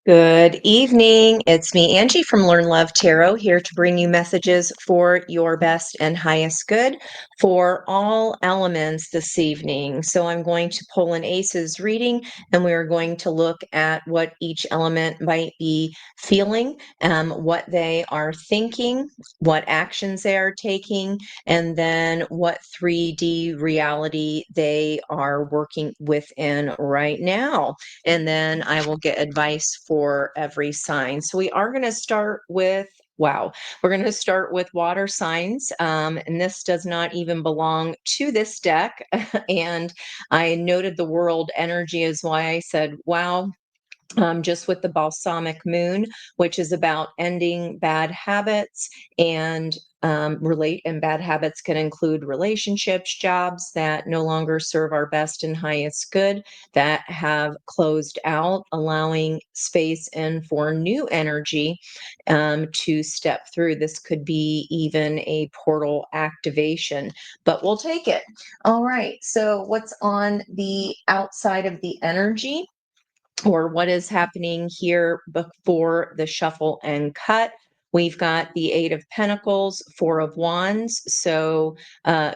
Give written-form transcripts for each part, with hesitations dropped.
Good evening. It's me, Angie from Learn Love Tarot, here to bring you messages for your best and highest good for all elements this evening. So I'm going to pull an ACES reading, and we are going to look at what each element might be feeling, what they are thinking, what actions they are taking, and then what 3D reality they are working within right now. And then I will get advice for every sign. So we are going to start with we're going to start with water signs. And this does not even belong to this deck. And I noted the world energy is why I said, wow, just with the balsamic moon, which is about ending bad habits and bad habits can include relationships, jobs that no longer serve our best and highest good, that have closed out, allowing space in for new energy to step through. This could be even a portal activation, but we'll take it. All right. So, what's on the outside of the energy? Or what is happening here before the shuffle and cut. We've got the Eight of Pentacles, Four of Wands. So,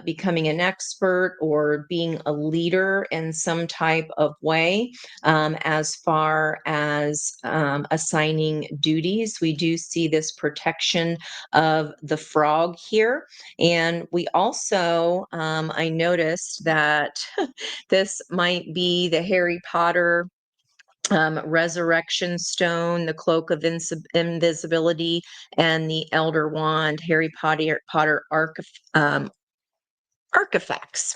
becoming an expert or being a leader in some type of way, as far as assigning duties. We do see this protection of the frog here. And we also, I noticed that this might be the Harry Potter resurrection stone, the cloak of invisibility, and the elder wand, Harry Potter artifacts.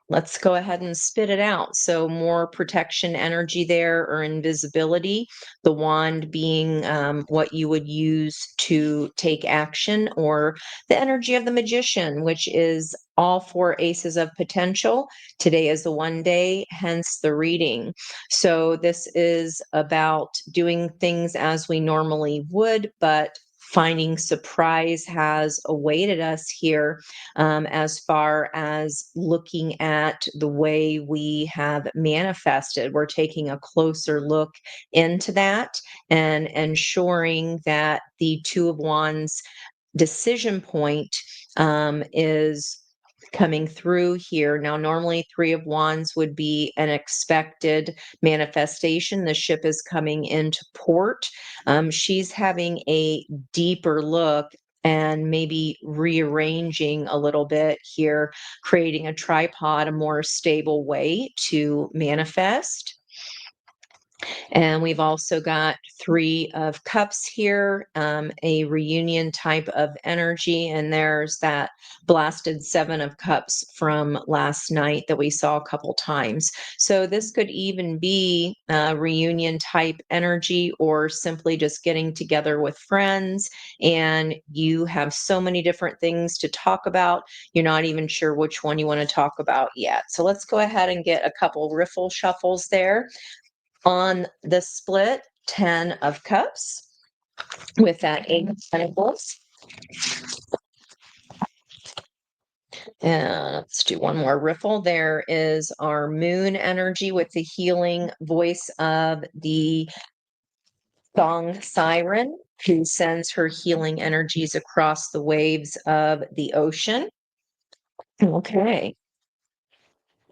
Let's go ahead and spit it out. So more protection energy there, or invisibility, the wand being what you would use to take action, or the energy of the magician, which is all four aces of potential. Today is the one day, hence the reading. So this is about doing things as we normally would, but finding surprise has awaited us here, as far as looking at the way we have manifested. We're taking a closer look into that and ensuring that the Two of Wands decision point is coming through here. Now, normally Three of Wands would be an expected manifestation. The ship is coming into port. She's having a deeper look and maybe rearranging a little bit here, creating a tripod, a more stable way to manifest. And we've also got Three of Cups here, a reunion type of energy. And there's that blasted Seven of Cups from last night that we saw a couple times. So this could even be a reunion type energy, or simply just getting together with friends. And you have so many different things to talk about. You're not even sure which one you want to talk about yet. So let's go ahead and get a couple riffle shuffles there. On the split, 10 of Cups with that Eight of Pentacles. And let's do one more riffle. There is our moon energy with the healing voice of the song siren, who sends her healing energies across the waves of the ocean. Okay.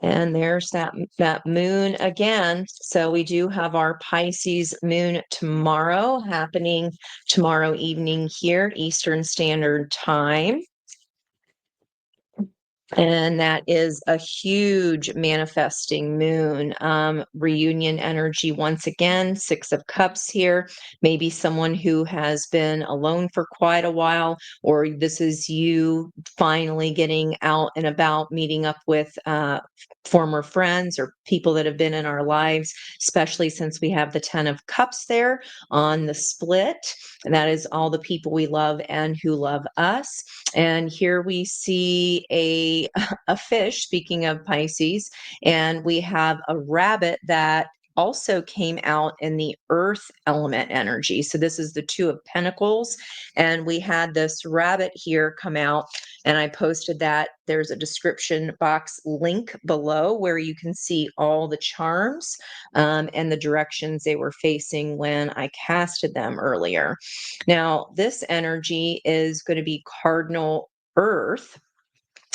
And there's that moon again. So we do have our Pisces moon tomorrow, happening tomorrow evening here, Eastern Standard Time. And that is a huge manifesting moon. Reunion energy once again, Six of Cups here. Maybe someone who has been alone for quite a while, or this is you finally getting out and about, meeting up with former friends or people that have been in our lives, especially since we have the 10 of Cups there on the split. And that is all the people we love and who love us. And here we see a fish, speaking of Pisces, and we have a rabbit that also came out in the earth element energy. So this is the Two of Pentacles. And we had this rabbit here come out, and I posted that. There's a description box link below where you can see all the charms and the directions they were facing when I casted them earlier. Now, this energy is going to be cardinal earth.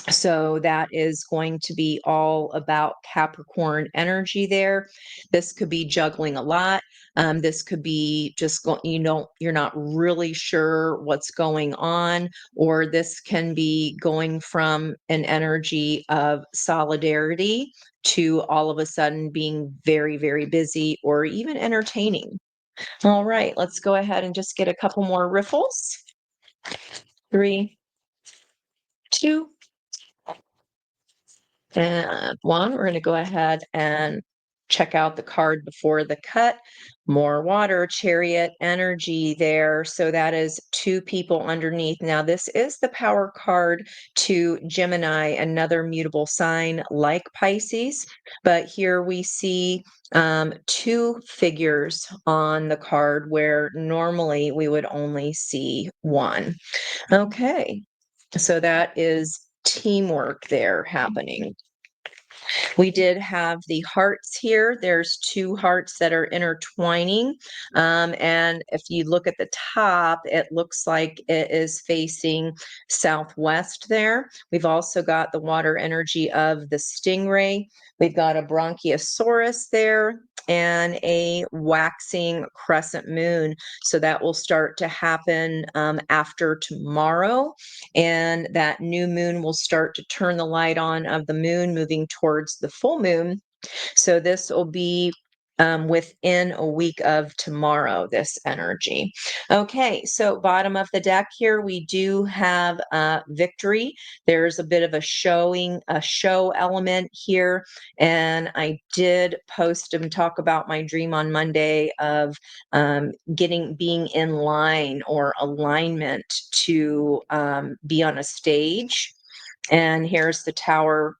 So that is going to be all about Capricorn energy there. This could be juggling a lot. This could be just you're not really sure what's going on, or this can be going from an energy of solidarity to all of a sudden being very, very busy or even entertaining. All right, let's go ahead and just get a couple more riffles. 3, 2, and 1. We're going to go ahead and check out the card before the cut. More water, chariot energy there. So that is 2 people underneath. Now, this is the power card to Gemini, another mutable sign like Pisces. But here we see 2 figures on the card where normally we would only see 1. Okay. So that is teamwork there happening. We did have the hearts here. There's 2 hearts that are intertwining. And if you look at the top, it looks like it is facing southwest there. We've also got the water energy of the stingray. We've got a bronchiosaurus there and a waxing crescent moon. So that will start to happen after tomorrow. And that new moon will start to turn the light on of the moon, moving towards the full moon. So this will be within a week of tomorrow, this energy. Okay, so bottom of the deck here, we do have victory. There's a bit of a show element here. And I did post and talk about my dream on Monday of being in line or alignment to be on a stage. And here's the Tower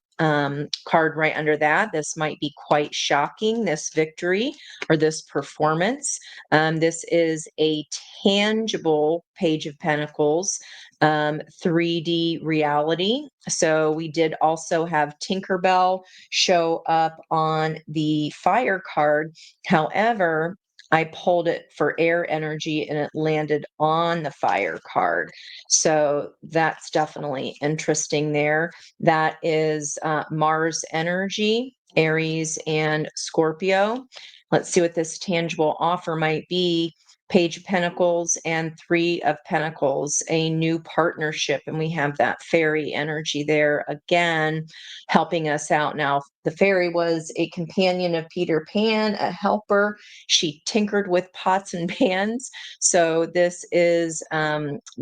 card right under that. This might be quite shocking, this victory or this performance. This is a tangible Page of Pentacles, 3D reality. So we did also have Tinkerbell show up on the Fire card. However, I pulled it for air energy and it landed on the Fire card. So that's definitely interesting there. That is Mars energy, Aries and Scorpio. Let's see what this tangible offer might be. Page of Pentacles and 3 of Pentacles, a new partnership. And we have that fairy energy there again, helping us out. Now, the fairy was a companion of Peter Pan, a helper. She tinkered with pots and pans. So this is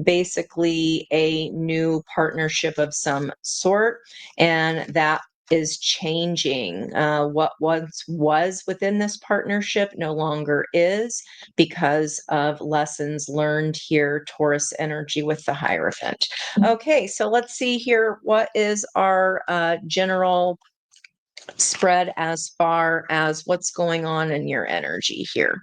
basically a new partnership of some sort. And that is changing. What once was within this partnership no longer is because of lessons learned here, Taurus energy with the Hierophant. Okay, so let's see here. What is our general spread as far as what's going on in your energy here?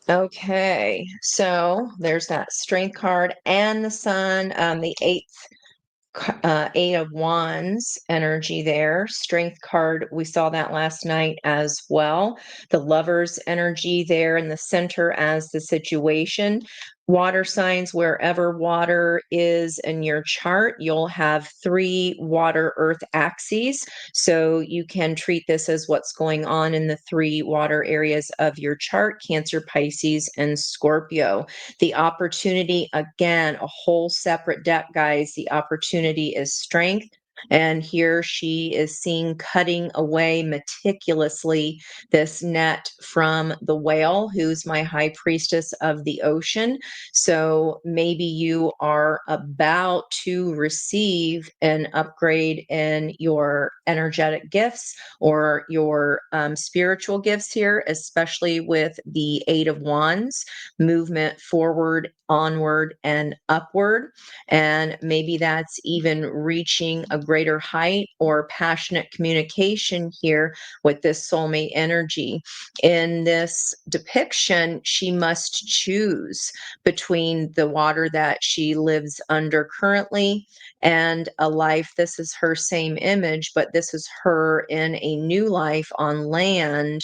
Okay, so there's that Strength card and the Sun, the 8 of Wands energy there. Strength card, we saw that last night as well. The Lovers energy there in the center as the situation. Water signs, wherever water is in your chart, you'll have 3 water earth axes. So you can treat this as what's going on in the 3 water areas of your chart: Cancer, Pisces, and Scorpio. The opportunity, again, a whole separate deck, guys. The opportunity is strength. And here she is seen cutting away meticulously this net from the whale, who's my high priestess of the ocean. So maybe you are about to receive an upgrade in your energetic gifts or your spiritual gifts here, especially with the Eight of Wands, movement forward, onward, and upward. And maybe that's even reaching a greater height or passionate communication here with this soulmate energy. In this depiction, she must choose between the water that she lives under currently and a life. This is her same image, but this is her in a new life on land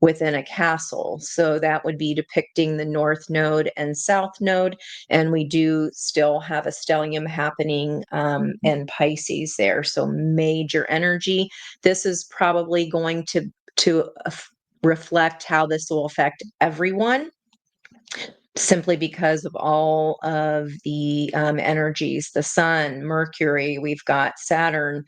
within a castle. So that would be depicting the North Node and South Node. And we do still have a stellium happening in Pisces there. So major energy. This is probably going to reflect how this will affect everyone, simply because of all of the energies, the sun, Mercury, we've got Saturn,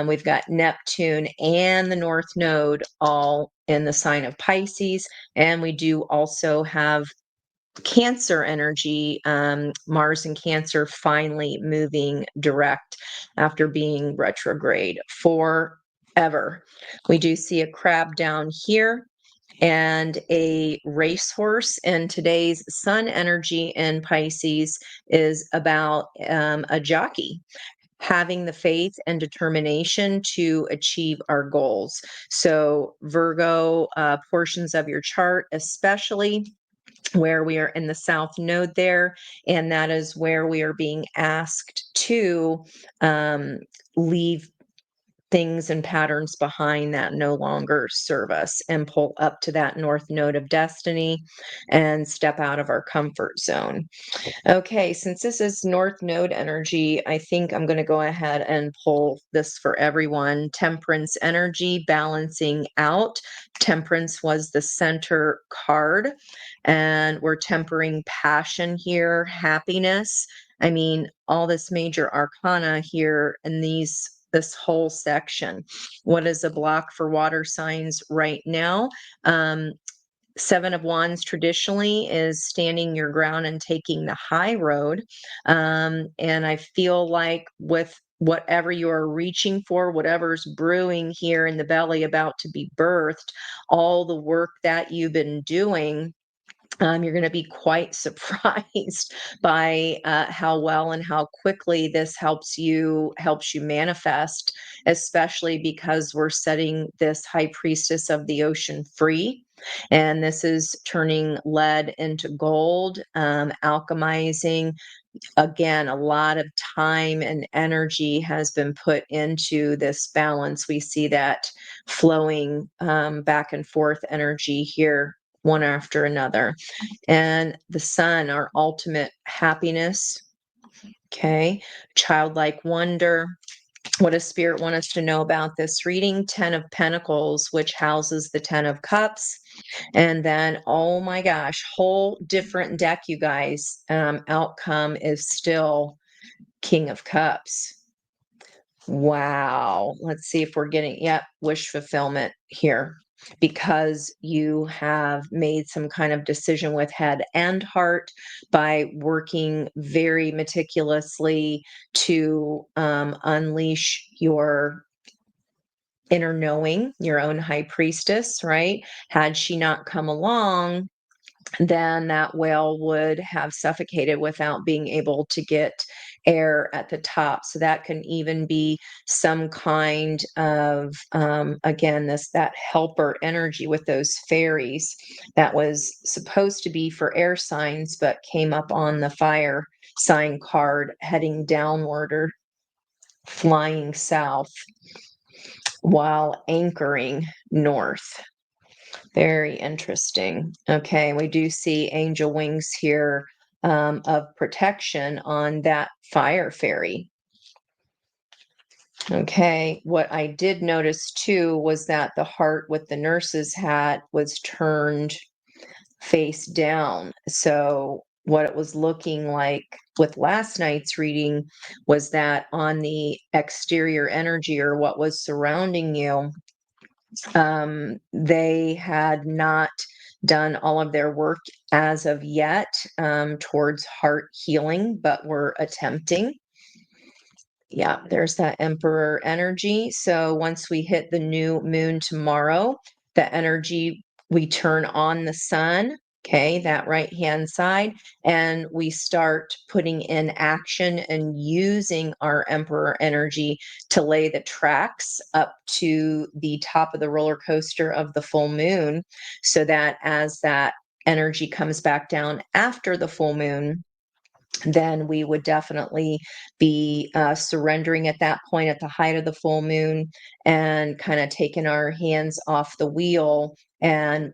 we've got Neptune and the North Node all in the sign of Pisces. And we do also have Cancer energy, Mars and Cancer finally moving direct after being retrograde forever. We do see a crab down here and a racehorse. And today's sun energy in Pisces is about a jockey having the faith and determination to achieve our goals. So Virgo portions of your chart, especially where we are in the South Node there, and that is where we are being asked to leave things and patterns behind that no longer serve us and pull up to that North Node of destiny and step out of our comfort zone. Okay, since this is North Node energy, I think I'm going to go ahead and pull this for everyone. Temperance energy, balancing out. Temperance was the center card, and we're tempering passion here, happiness. I mean, all this major arcana here in this whole section. What is a block for water signs right now? Seven of Wands traditionally is standing your ground and taking the high road. And I feel like with whatever you're reaching for, whatever's brewing here in the belly about to be birthed, all the work that you've been doing, you're going to be quite surprised by how well and how quickly this helps you manifest, especially because we're setting this high priestess of the ocean free. And this is turning lead into gold, alchemizing. Again, a lot of time and energy has been put into this balance. We see that flowing back and forth energy here, one after another. And the sun, our ultimate happiness. Okay. Childlike wonder. What does Spirit want us to know about this reading? 10 of Pentacles, which houses the 10 of Cups. And then, oh my gosh, whole different deck, you guys. Outcome is still King of Cups. Wow. Let's see if we're getting, yep, wish fulfillment here, because you have made some kind of decision with head and heart by working very meticulously to unleash your inner knowing, your own high priestess, right? Had she not come along, then that whale would have suffocated without being able to get air at the top. So that can even be some kind of again, that helper energy with those fairies that was supposed to be for air signs, but came up on the fire sign card heading downward or flying south while anchoring north. Very interesting. Okay, we do see angel wings here of protection on that fire fairy. Okay, what I did notice too was that the heart with the nurse's hat was turned face down. So what it was looking like with last night's reading was that on the exterior energy or what was surrounding you, they had not done all of their work as of yet towards heart healing, but were attempting. Yeah, there's that emperor energy. So once we hit the new moon tomorrow, the energy, we turn on the sun, okay, that right hand side, and we start putting in action and using our emperor energy to lay the tracks up to the top of the roller coaster of the full moon, so that as that energy comes back down after the full moon, then we would definitely be surrendering at that point at the height of the full moon and kind of taking our hands off the wheel and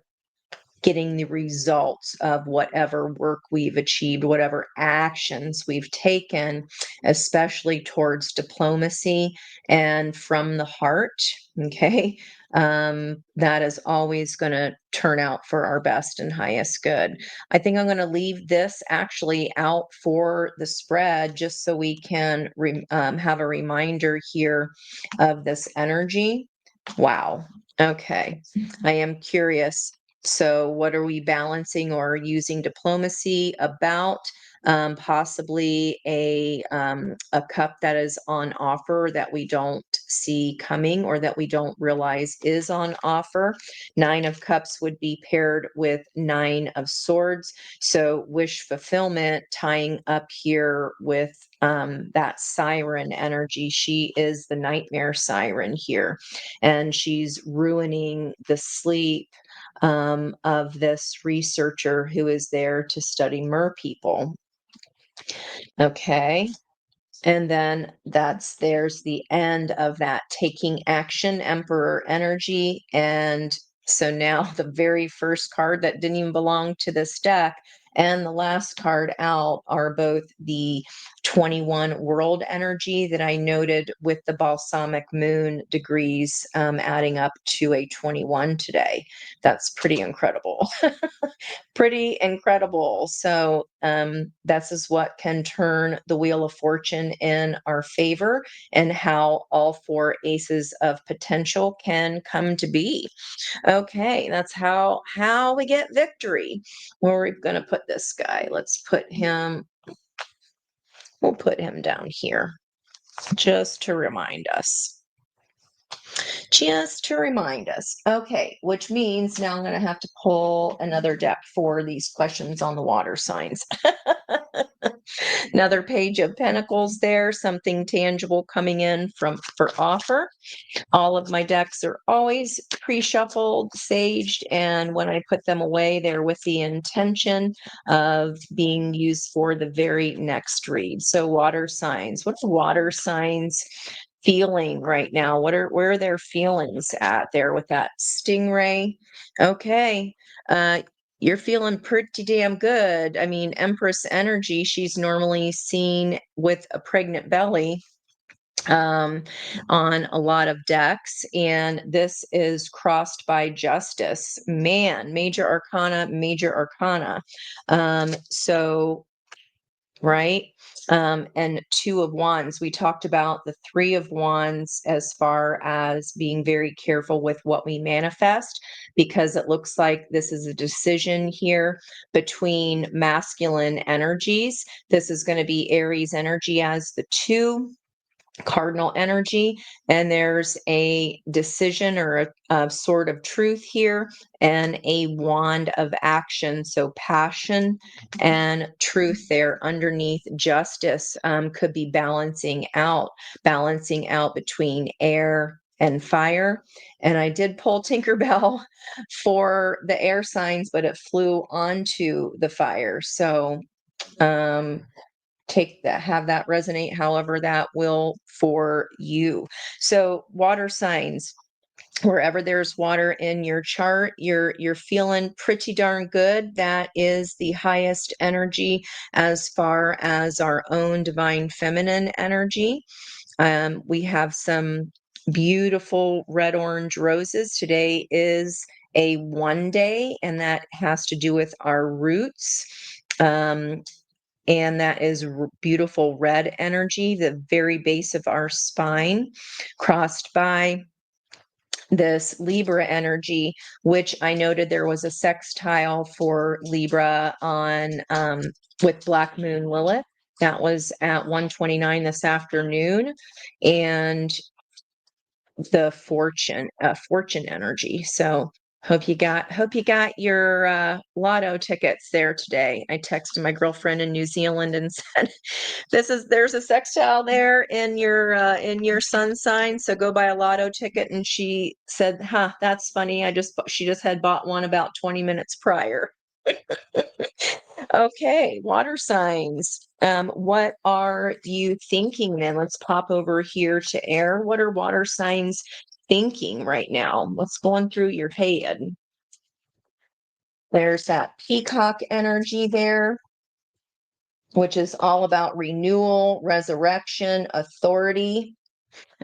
getting the results of whatever work we've achieved, whatever actions we've taken, especially towards diplomacy and from the heart. Okay. That is always going to turn out for our best and highest good. I think I'm going to leave this actually out for the spread just so we can have a reminder here of this energy. Wow. Okay. I am curious. So, what are we balancing or using diplomacy about? Possibly a cup that is on offer that we don't see coming or that we don't realize is on offer. Nine of Cups would be paired with Nine of Swords. So, wish fulfillment tying up here with that siren energy. She is the nightmare siren here, and she's ruining the sleep of this researcher who is there to study mer people. Okay. And then there's the end of that taking action, Emperor energy. And so now the very first card that didn't even belong to this deck and the last card out are both the 21 world energy that I noted with the balsamic moon degrees adding up to a 21 today. That's pretty incredible. Pretty incredible. So, this is what can turn the wheel of fortune in our favor and how all four aces of potential can come to be. Okay, that's how we get victory. Where are we going to put this guy? We'll put him down here just to remind us. Just to remind us. Okay, which means now I'm going to have to pull another deck for these questions on the water signs. Another page of pentacles there, something tangible coming in for offer. All of my decks are always pre-shuffled, saged, and when I put them away, they're with the intention of being used for the very next read. So water signs. What are water signs feeling right now? Where are their feelings at there with that stingray? Okay. You're feeling pretty damn good. I mean, Empress energy, she's normally seen with a pregnant belly on a lot of decks, and this is crossed by justice. Man, major arcana. So right? And Two of Wands. We talked about the Three of Wands as far as being very careful with what we manifest, because it looks like this is a decision here between masculine energies. This is going to be Aries energy as the two cardinal energy, and there's a decision or a sort of truth here and a wand of action, so passion and truth there underneath justice. Could be balancing out between air and fire. And I did pull Tinkerbell for the air signs, but it flew onto the fire, so um have that resonate however that will for you. So water signs, wherever there's water in your chart, you're feeling pretty darn good. That is the highest energy as far as our own divine feminine energy. We have some beautiful red orange roses. Today is a one day, and that has to do with our roots. And that is beautiful red energy, the very base of our spine, crossed by this Libra energy, which I noted there was a sextile for Libra on with Black Moon Lilith. That was at 1:29 this afternoon, and the fortune energy. So hope you got your lotto tickets there today. I texted my girlfriend in New Zealand and said, there's a sextile there in your sun sign, so go buy a lotto ticket. And she said, huh, that's funny. She just had bought one about 20 minutes prior. Okay, water signs. What are you thinking then? Let's pop over here to air. What are water signs thinking right now? What's going through your head? There's that peacock energy there, which is all about renewal, resurrection, authority.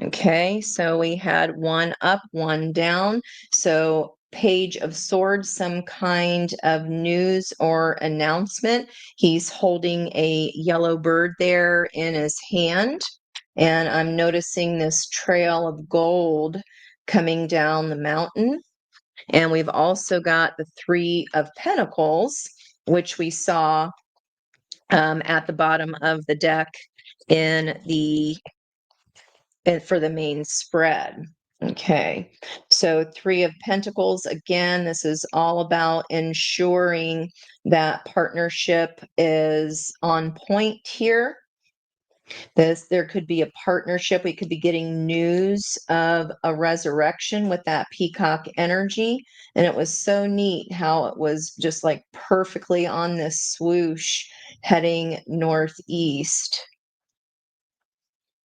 Okay, so we had one up, one down. So Page of Swords, some kind of news or announcement. He's holding a yellow bird there in his hand. And I'm noticing this trail of gold coming down the mountain. And we've also got the Three of Pentacles, which we saw at the bottom of the deck in the for the main spread. Okay, so Three of Pentacles, again, this is all about ensuring that partnership is on point here. There could be a partnership. We could be getting news of a resurrection with that peacock energy. And it was so neat how it was just like perfectly on this swoosh heading northeast.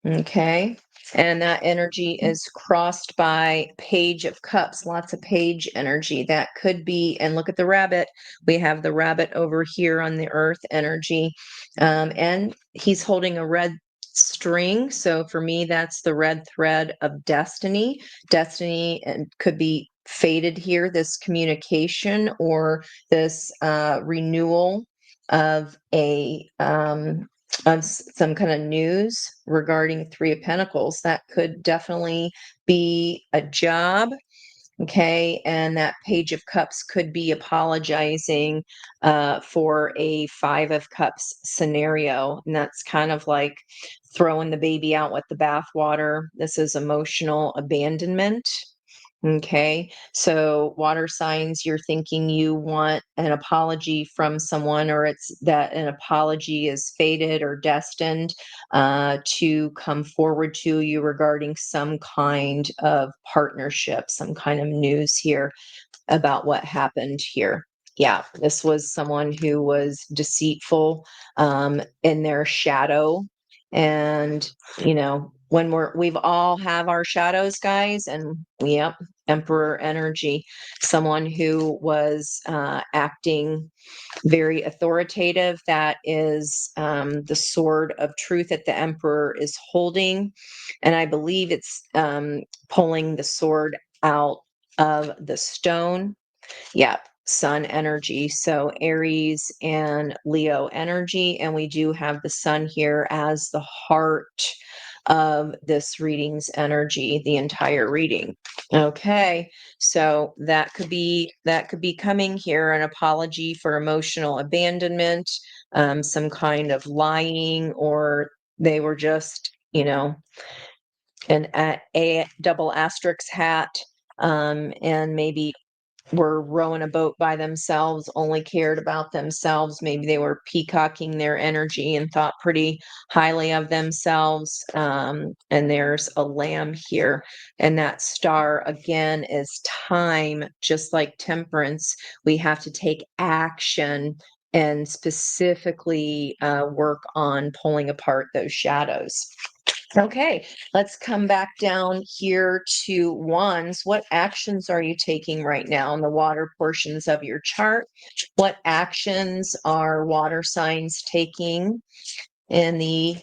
Okay. And that energy is crossed by Page of Cups, lots of page energy. That could be, and look at the rabbit. We have the rabbit over here on the earth energy. And he's holding a red string. So for me, that's the red thread of destiny. Destiny could be fated here, this communication or this renewal of some kind of news regarding Three of Pentacles. That could definitely be a job. Okay, and that Page of Cups could be apologizing for a Five of Cups scenario. And that's kind of like throwing the baby out with the bathwater. This is emotional abandonment. Okay, so water signs, you're thinking you want an apology from someone, or it's that an apology is fated or destined to come forward to you regarding some kind of partnership, some kind of news here about what happened here. Yeah, this was someone who was deceitful in their shadow. And, when we've all have our shadows, guys, and yep, Emperor energy, someone who was acting very authoritative. That is the sword of truth that the Emperor is holding. And I believe it's pulling the sword out of the stone. Yep, sun energy. So Aries and Leo energy. And we do have the sun here as the heart of this reading's energy, the entire reading. Okay, so that could be coming here, an apology for emotional abandonment, some kind of lying, or they were just, a double asterisk hat, and maybe were rowing a boat by themselves, only cared about themselves. Maybe they were peacocking their energy and thought pretty highly of themselves. And there's a lamb here. And that star, again, is time, just like temperance. We have to take action and specifically work on pulling apart those shadows. Okay, let's come back down here to wands. What actions are you taking right now in the water portions of your chart? What actions are water signs taking in the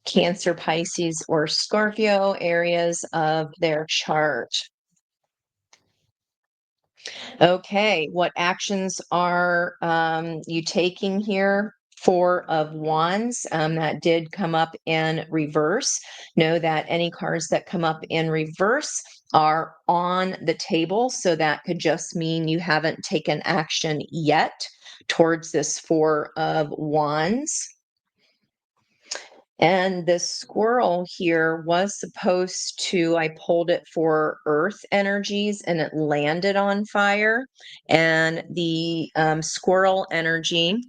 Cancer, Pisces, or Scorpio areas of their chart? Okay, what actions are you taking here? Four of Wands, that did come up in reverse. Know that any cards that come up in reverse are on the table. So that could just mean you haven't taken action yet towards this Four of Wands. And this squirrel here was supposed to, I pulled it for earth energies and it landed on fire. And the squirrel energy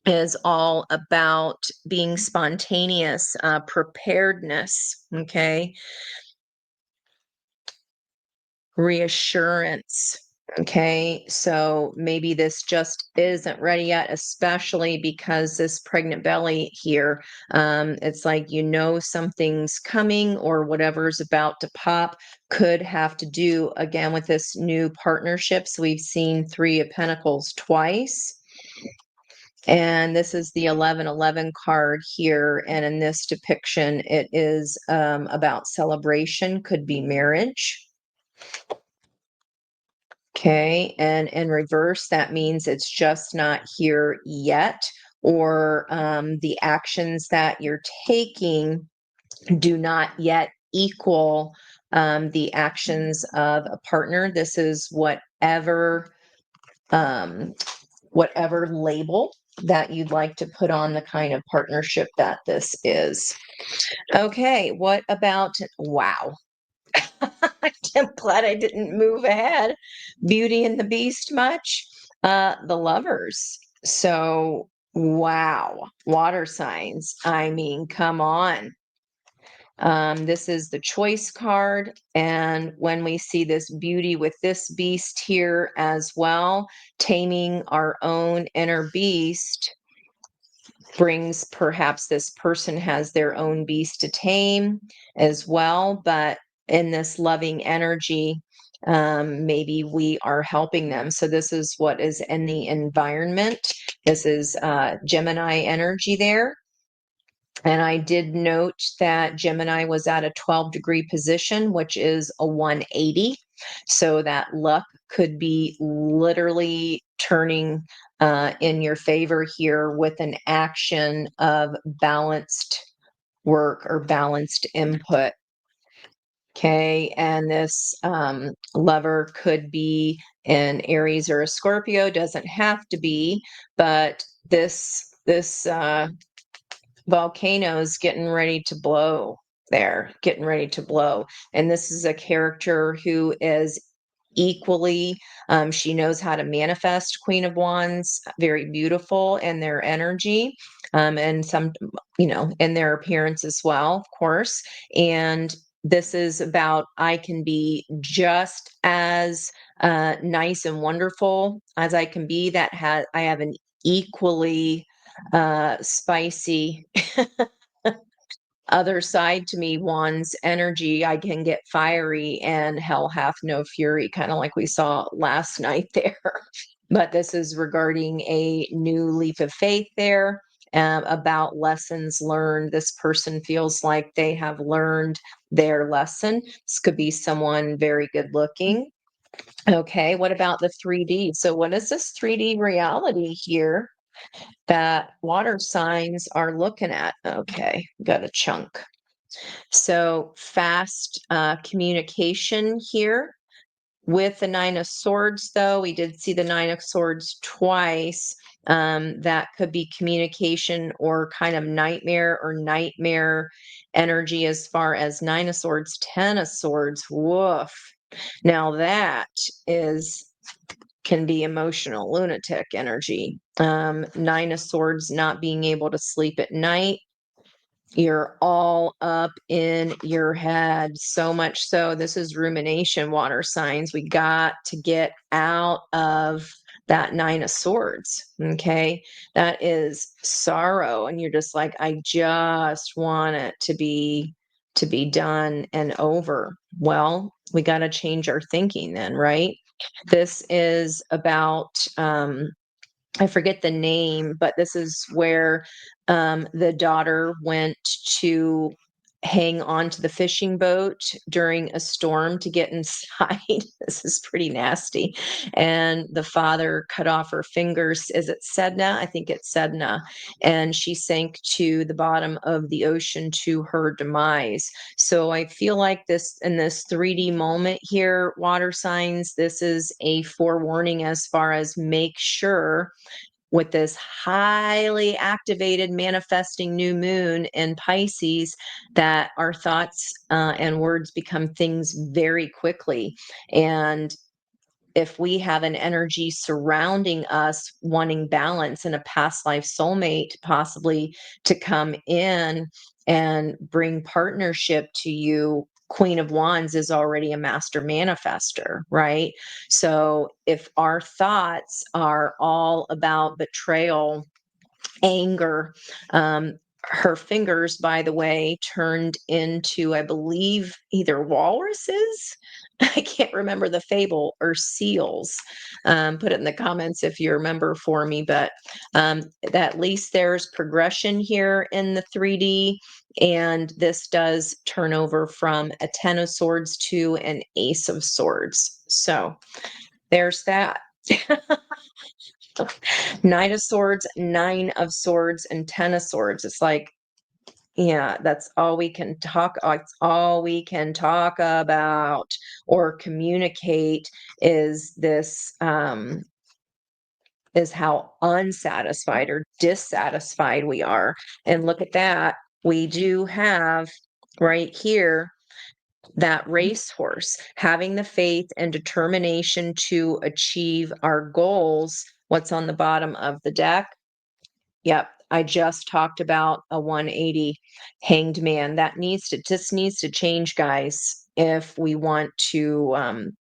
is all about being spontaneous, preparedness, okay, reassurance. Okay, so maybe this just isn't ready yet, especially because this pregnant belly here, it's like something's coming or whatever's about to pop could have to do again with this new partnerships. We've seen Three of Pentacles twice. And this is the 1111 card here. And in this depiction, it is about celebration, could be marriage. Okay, and in reverse, that means it's just not here yet, or the actions that you're taking do not yet equal the actions of a partner. This is um, whatever label that you'd like to put on the kind of partnership that this is. Okay, what about, wow. I'm glad I didn't move ahead. Beauty and the Beast much? The Lovers. So, wow. Water signs. I mean, come on. This is the choice card. And when we see this beauty with this beast here as well, taming our own inner beast brings perhaps this person has their own beast to tame as well, but in this loving energy, maybe we are helping them. So this is what is in the environment. This is Gemini energy there. And I did note that Gemini was at a 12-degree position, which is a 180. So that luck could be literally turning in your favor here with an action of balanced work or balanced input. Okay, and this lover could be an Aries or a Scorpio, doesn't have to be, but this volcano's getting ready to blow there, getting ready to blow. And this is a character who is equally, she knows how to manifest. Queen of Wands, very beautiful in their energy, and some, in their appearance as well, of course. And this is about I can be just as nice and wonderful as I can be. I have an equally spicy other side to me. One's energy, I can get fiery and hell hath no fury, kind of like we saw last night there. But this is regarding a new leap of faith there, about lessons learned. This person feels like they have learned their lesson. This could be someone very good looking. Okay, what about the 3D? So what is this 3D reality here that water signs are looking at? Okay, got a chunk. So fast communication here. With the Nine of Swords, though, we did see the Nine of Swords twice. That could be communication or kind of nightmare energy as far as Nine of Swords, Ten of Swords. Woof. Now that is can be emotional lunatic energy. Nine of Swords, not being able to sleep at night. You're all up in your head, so much so. This is rumination, water signs. We got to get out of that Nine of Swords. Okay. That is sorrow. And you're just like, I just want it to be done and over. Well, we got to change our thinking then, right? This is about I forget the name, but this is where the daughter went to hang on to the fishing boat during a storm to get inside. This is pretty nasty. And the father cut off her fingers. Is it Sedna? I think it's Sedna. And she sank to the bottom of the ocean to her demise. So I feel like this in this 3D moment here, water signs, this is a forewarning as far as make sure with this highly activated manifesting new moon in Pisces that our thoughts and words become things very quickly. And if we have an energy surrounding us wanting balance and a past life soulmate possibly to come in and bring partnership to you, Queen of Wands is already a master manifester, right? So if our thoughts are all about betrayal, anger, her fingers, by the way, turned into, I believe, either walruses. I can't remember the fable, or seals. Put it in the comments if you remember for me. But at least there's progression here in the 3D. And this does turn over from a 10 of swords to an ace of swords. So there's that. Knight of Swords, Nine of Swords, and Ten of Swords. It's like, yeah, that's all we can talk. It's all we can talk about or communicate is this, is how unsatisfied or dissatisfied we are. And look at that. We do have right here that racehorse, having the faith and determination to achieve our goals. What's on the bottom of the deck? Yep, I just talked about a 180 hanged man. That just needs to change, guys, if we want to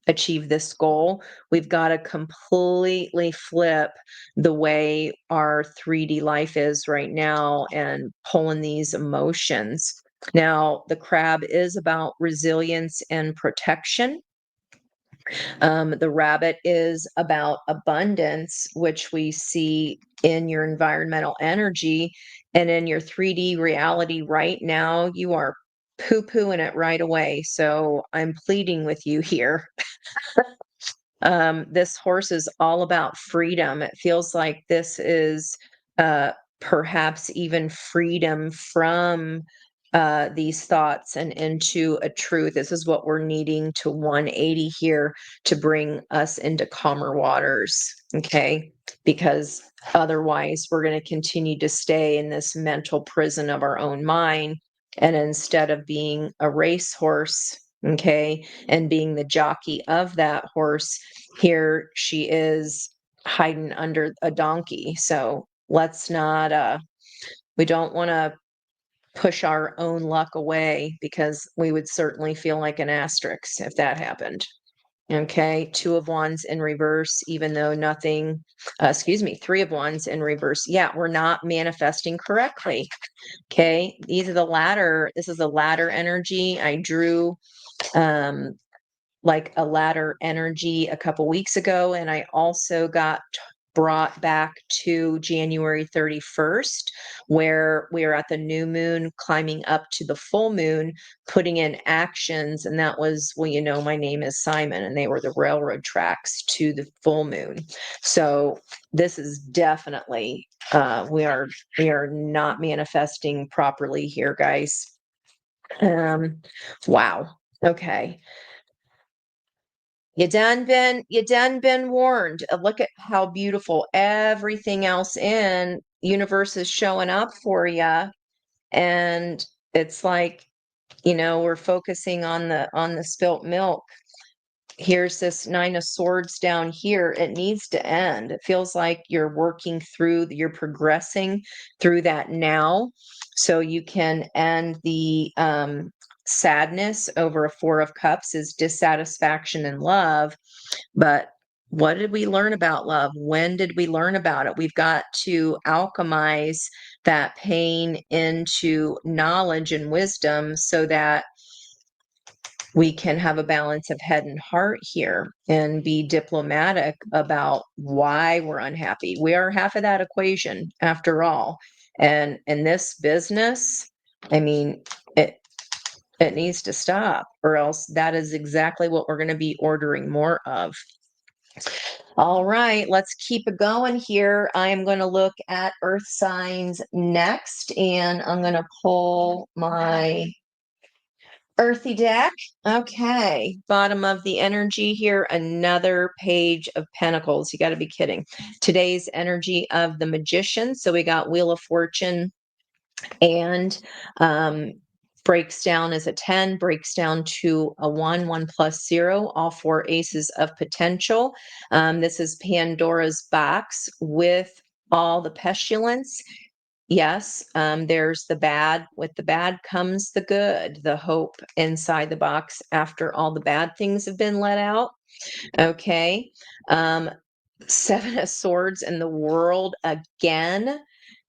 achieve this goal. We've got to completely flip the way our 3D life is right now and pulling these emotions. Now, the crab is about resilience and protection. The rabbit is about abundance, which we see in your environmental energy. And in your 3D reality right now, you are poo pooing it right away. So I'm pleading with you here. This horse is all about freedom. It feels like this is uh, perhaps even freedom from these thoughts and into a truth. This is what we're needing to 180 here to bring us into calmer waters. Okay. Because otherwise, we're going to continue to stay in this mental prison of our own mind. And instead of being a racehorse, okay, and being the jockey of that horse, here she is hiding under a donkey. So let's not, we don't want to push our own luck away because we would certainly feel like an asterisk if that happened. Okay, Two of Wands in reverse, even though nothing, excuse me, Three of Wands in reverse. Yeah, we're not manifesting correctly. Okay, these are the ladder. This is a ladder energy. I drew like a ladder energy a couple weeks ago, and I also got brought back to January 31st, where we are at the new moon, climbing up to the full moon, putting in actions. And that was, well, you know, my name is Simon, and they were the railroad tracks to the full moon. So this is definitely, we are not manifesting properly here, guys. Wow. Okay. You done been warned. Look at how beautiful everything else in universe is showing up for you. And it's like, we're focusing on the spilt milk. Here's this Nine of Swords down here. It needs to end. It feels like you're progressing through that now. So you can end the sadness over a Four of Cups is dissatisfaction in love. But what did we learn about love? When did we learn about it? We've got to alchemize that pain into knowledge and wisdom so that we can have a balance of head and heart here and be diplomatic about why we're unhappy. We are half of that equation after all. And in this business, I mean, It needs to stop, or else that is exactly what we're going to be ordering more of. All right, let's keep it going here. I'm going to look at earth signs next, and I'm going to pull my earthy deck. Okay, bottom of the energy here, another page of pentacles. You got to be kidding. Today's energy of the magician. So we got Wheel of Fortune, and breaks down as a 10, breaks down to a 1, 1 plus 0, all four aces of potential. This is Pandora's box with all the pestilence. Yes, there's the bad. With the bad comes the good, the hope inside the box after all the bad things have been let out. Okay. Um, Seven of Swords in the world again.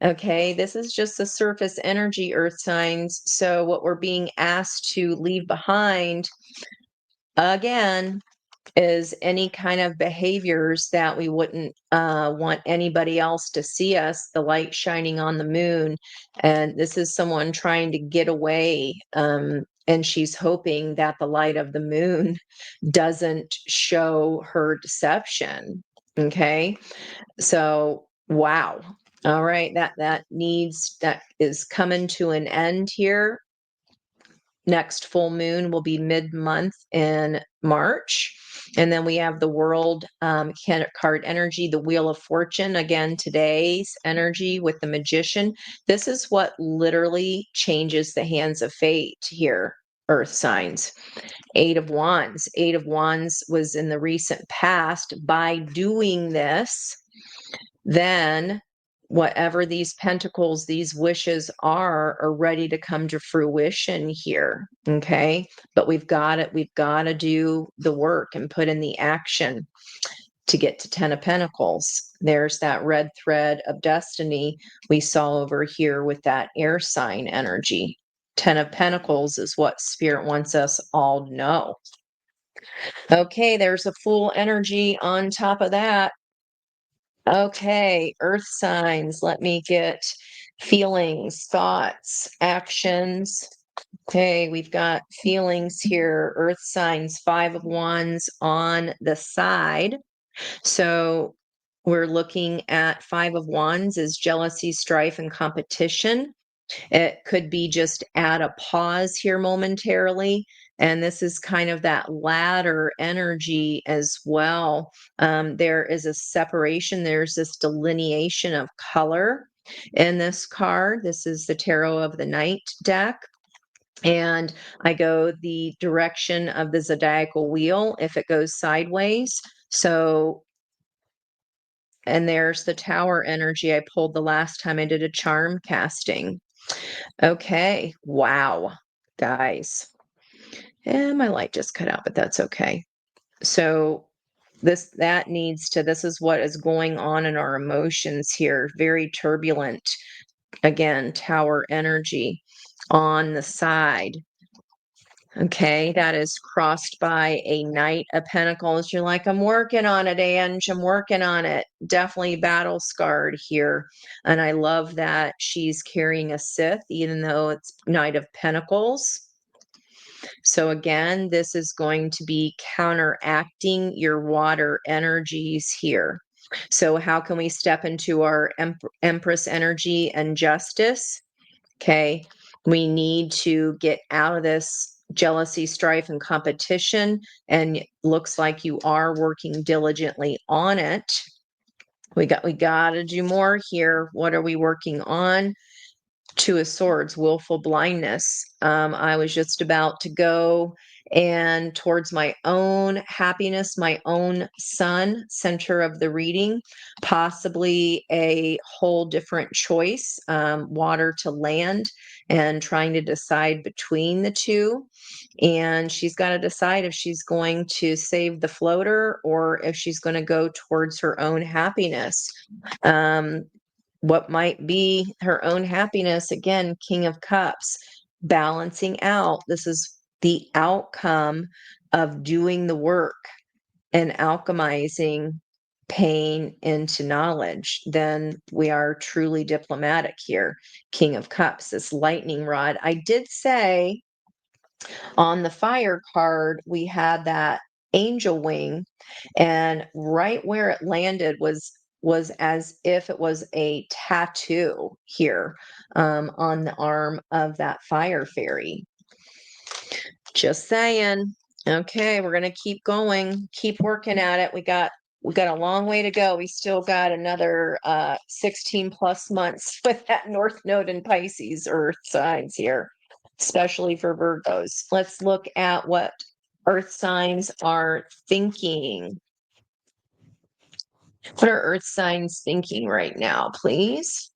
Okay, this is just the surface energy, earth signs. So, what we're being asked to leave behind again is any kind of behaviors that we wouldn't want anybody else to see us, the light shining on the moon. And this is someone trying to get away. And she's hoping that the light of the moon doesn't show her deception. Okay. So, wow. All right. That is coming to an end here. Next full moon will be mid-month in March. And then we have the world card energy, the Wheel of Fortune. Again, today's energy with the magician. This is what literally changes the hands of fate here, earth signs. Eight of Wands. Eight of Wands was in the recent past. By doing this, then whatever these pentacles, these wishes are ready to come to fruition here. Okay. But we've got to do the work and put in the action to get to 10 of Pentacles. There's that red thread of destiny we saw over here with that air sign energy. 10 of Pentacles is what Spirit wants us all to know. Okay, there's a Fool energy on top of that. Okay, earth signs. Let me get feelings, thoughts, actions. Okay, we've got feelings here. Earth signs, 5 of Wands on the side. So we're looking at 5 of Wands as jealousy, strife, and competition. It could be just add a pause here momentarily. And this is kind of that ladder energy as well. There is a separation, there's this delineation of color in this card. This is the Tarot of the Night deck. And I go the direction of the zodiacal wheel if it goes sideways. So, and there's the Tower energy I pulled the last time I did a charm casting. Okay. Wow, guys. And my light just cut out, but that's okay. So this is what is going on in our emotions here. Very turbulent. Again, Tower energy on the side. Okay, that is crossed by a Knight of Pentacles. You're like, I'm working on it, Ange. I'm working on it. Definitely battle scarred here. And I love that she's carrying a Sith, even though it's Knight of Pentacles. So again, this is going to be counteracting your water energies here. So how can we step into our Empress energy and justice? Okay, we need to get out of this jealousy, strife, and competition. And it looks like you are working diligently on it. We got to do more here. What are we working on? Two of Swords, willful blindness. I was just about to go and towards my own happiness, my own sun, center of the reading, possibly a whole different choice, water to land, and trying to decide between the two. And she's got to decide if she's going to save the floater or if she's going to go towards her own happiness. What might be her own happiness? Again, King of Cups, balancing out. This is the outcome of doing the work and alchemizing pain into knowledge. Then we are truly diplomatic here. King of Cups, this lightning rod. I did say On the fire card, we had that angel wing, and right where it landed was as if it was a tattoo here on the arm of that fire fairy. Just saying. Okay, we're gonna keep going, keep working at it. We got a long way to go. We still got another 16 plus months with that North Node in Pisces Earth signs here, especially for Virgos. Let's look at what Earth signs are thinking. What are Earth signs thinking right now, please?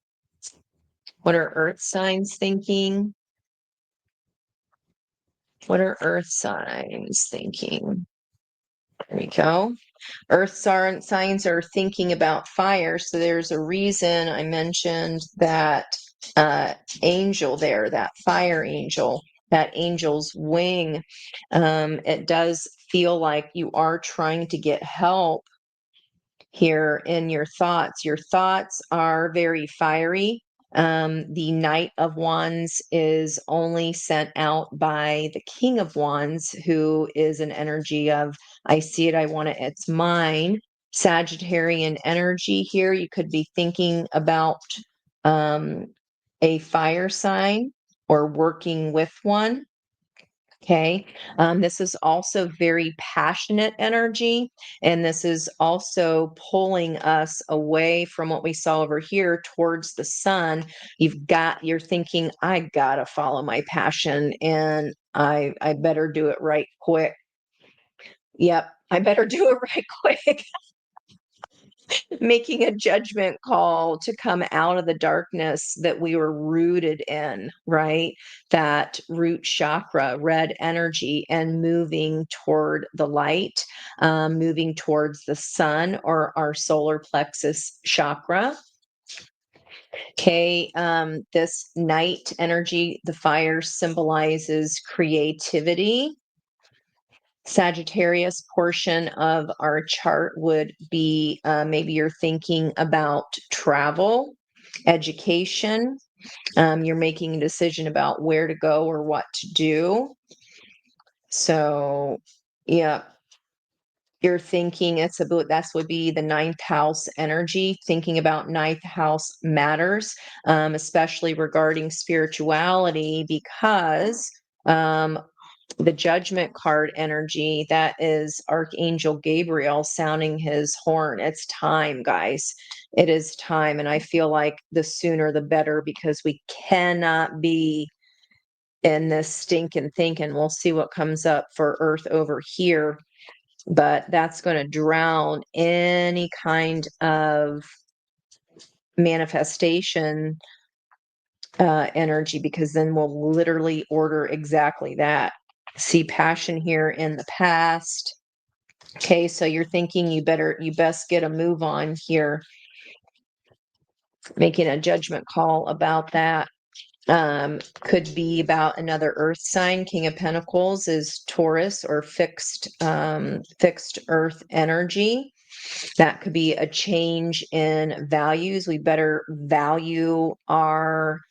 What are Earth signs thinking? What are Earth signs thinking? There we go. Earth signs are thinking about fire. So there's a reason I mentioned that uh, angel there, that fire angel, that angel's wing. It does feel like you are trying to get help here in your thoughts. Your thoughts are very fiery. The Knight of Wands is only sent out by the King of Wands, who is an energy of, I see it, I want it, it's mine. Sagittarian energy here. You could be thinking about um, a fire sign or working with one. Okay. This is also very passionate energy. And this is also pulling us away from what we saw over here towards the sun. You're thinking, I gotta follow my passion and I better do it right quick. Yep. I better do it right quick. Making a judgment call to come out of the darkness that we were rooted in, right? That root chakra, red energy, and moving toward the light, moving towards the sun or our solar plexus chakra. Okay, this night energy, the fire symbolizes creativity. Sagittarius portion of our chart would be maybe you're thinking about travel, education. You're making a decision about where to go or what to do. So, yeah, you're thinking it's about that's would be the ninth house energy. Thinking about ninth house matters, especially regarding spirituality, because the judgment card energy, that is Archangel Gabriel sounding his horn. It's time, guys. It is time. And I feel like the sooner the better, because we cannot be in this stinking thinking. We'll see what comes up for Earth over here, but that's going to drown any kind of manifestation energy, because then we'll literally order exactly that. See passion here in the past. Okay, so you're thinking you best get a move on here, making a judgment call about that. Could be about another earth sign. King of Pentacles is Taurus or fixed earth energy. That could be a change in values. We better value our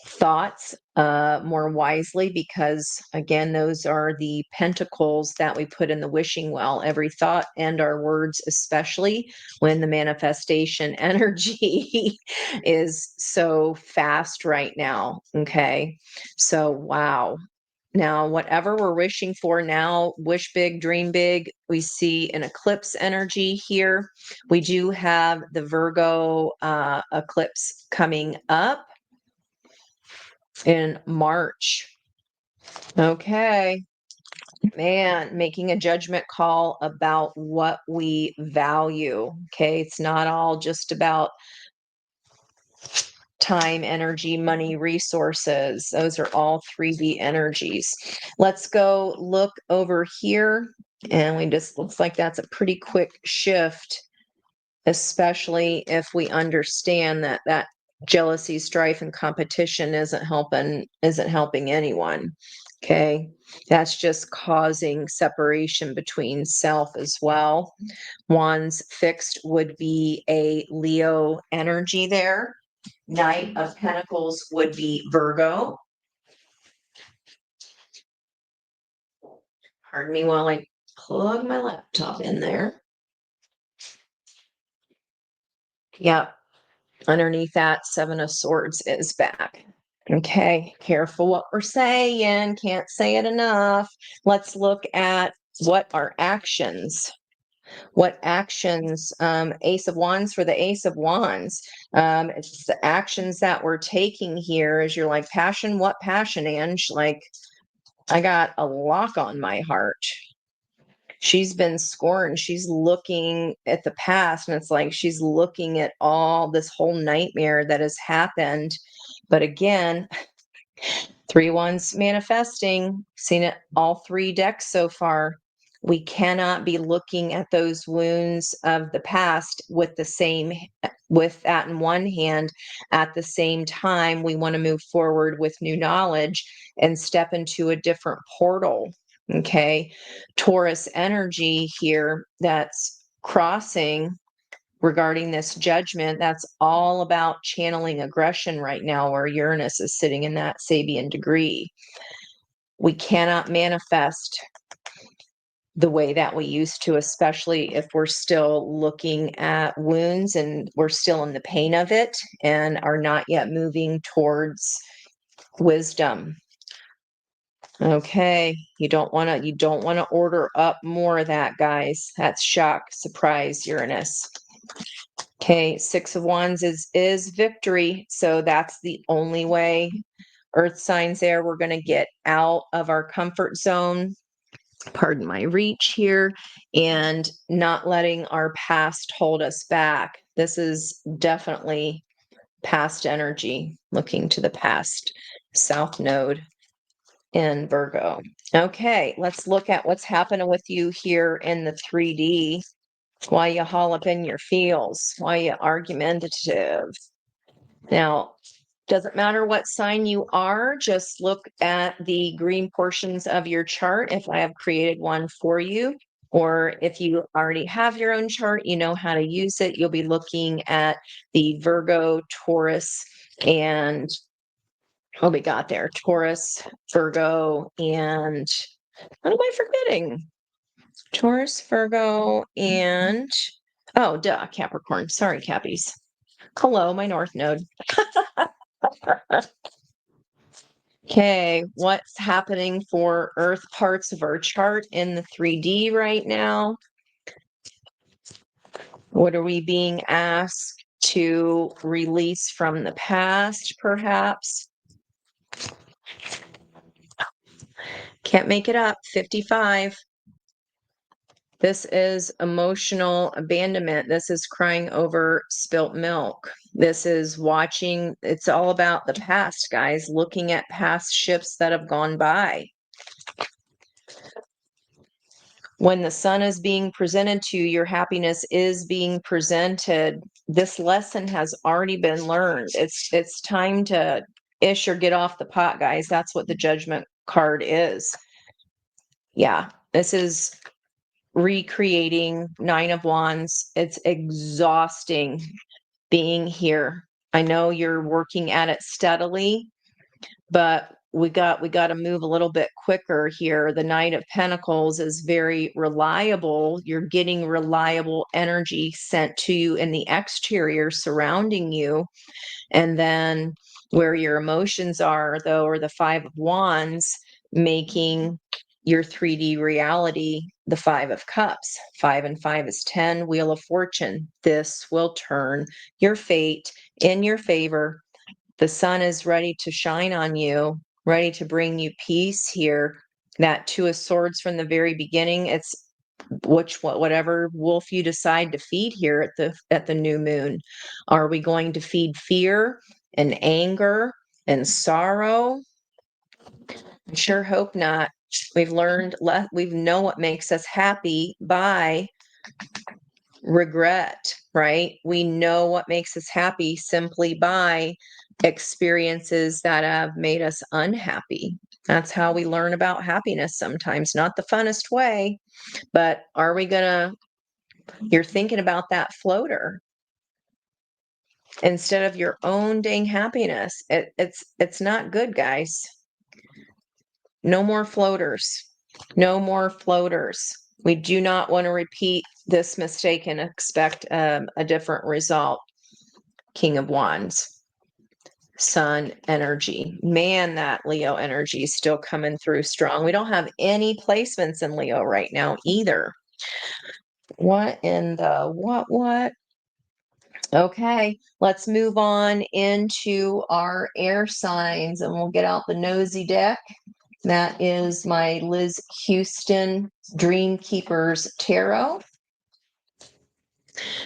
thoughts more wisely, because again, those are the pentacles that we put in the wishing well. Every thought and our words, especially when the manifestation energy is so fast right now. Okay, so wow. Now, whatever we're wishing for now, wish big, dream big. We see an eclipse energy here. We do have the Virgo eclipse coming up in March. Okay. Man, making a judgment call about what we value. Okay. It's not all just about time, energy, money, resources. Those are all 3D energies. Let's go look over here. And we just looks like that's a pretty quick shift, especially if we understand that jealousy, strife, and competition isn't helping anyone. Okay, that's just causing separation between self as well. Wands fixed would be a Leo energy there. Knight of Pentacles would be Virgo. Pardon me while I plug my laptop in there. Yep. Underneath that, Seven of Swords is back. Okay, careful what we're saying. Can't say it enough. Let's look at what are actions. What actions, Ace of Wands for the Ace of Wands. It's the actions that we're taking here is you're like, passion, what passion, Ange? Like, I got a lock on my heart. She's been scorned. She's looking at the past, and it's like she's looking at all this whole nightmare that has happened. But again, 3 wands manifesting, seen it all 3 decks so far. We cannot be looking at those wounds of the past with that in one hand. At the same time, we want to move forward with new knowledge and step into a different portal. Okay. Taurus energy here that's crossing regarding this judgment, that's all about channeling aggression right now, where Uranus is sitting in that Sabian degree. We cannot manifest the way that we used to, especially if we're still looking at wounds and we're still in the pain of it and are not yet moving towards wisdom. Okay, you don't want to order up more of that, guys. That's shock, surprise, Uranus. Okay, 6 of Wands is victory. So that's the only way, earth signs there, we're going to get out of our comfort zone, pardon my reach here, and not letting our past hold us back. This is definitely past energy, looking to the past. South Node in Virgo. Okay, let's look at what's happening with you here in the 3D. Why you haul up in your feels, why you argumentative. Now, doesn't matter what sign you are, just look at the green portions of your chart if I have created one for you. Or if you already have your own chart, you know how to use it. You'll be looking at the Virgo, Taurus, and what we got there? Taurus, Virgo, and what am I forgetting? Taurus, Virgo, and oh, duh, Capricorn. Sorry, Cappies. Hello, my North Node. Okay, what's happening for Earth parts of our chart in the 3D right now? What are we being asked to release from the past, perhaps? Can't make it up. 55. This is emotional abandonment. This is crying over spilt milk. This is watching. It's all about the past, guys, looking at past ships that have gone by. When the sun is being presented to you, your happiness is being presented. This lesson has already been learned. It's time to ish or get off the pot, guys. That's what the judgment card is. Yeah, this is recreating 9 of Wands. It's exhausting being here. I know you're working at it steadily, but we got to move a little bit quicker here. The Knight of Pentacles is very reliable. You're getting reliable energy sent to you in the exterior surrounding you. And then where your emotions are, though, are the 5 of Wands, making your 3D reality the 5 of Cups. 5 and 5 is 10, Wheel of Fortune. This will turn your fate in your favor. The sun is ready to shine on you, ready to bring you peace here. That 2 of Swords from the very beginning, it's whatever wolf you decide to feed here at the new moon. Are we going to feed fear and anger and sorrow? I sure hope not. We've learned, we know what makes us happy by regret, right? We know what makes us happy simply by experiences that have made us unhappy. That's how we learn about happiness sometimes. Not the funnest way, but are we gonna, you're thinking about that floater instead of your own dang happiness. It's not good, guys. No more floaters. No more floaters. We do not want to repeat this mistake and expect a different result. King of Wands. Sun energy. Man, that Leo energy is still coming through strong. We don't have any placements in Leo right now either. What in the what? Okay, let's move on into our air signs and we'll get out the nosy deck. That is my Liz Houston Dream Keepers Tarot.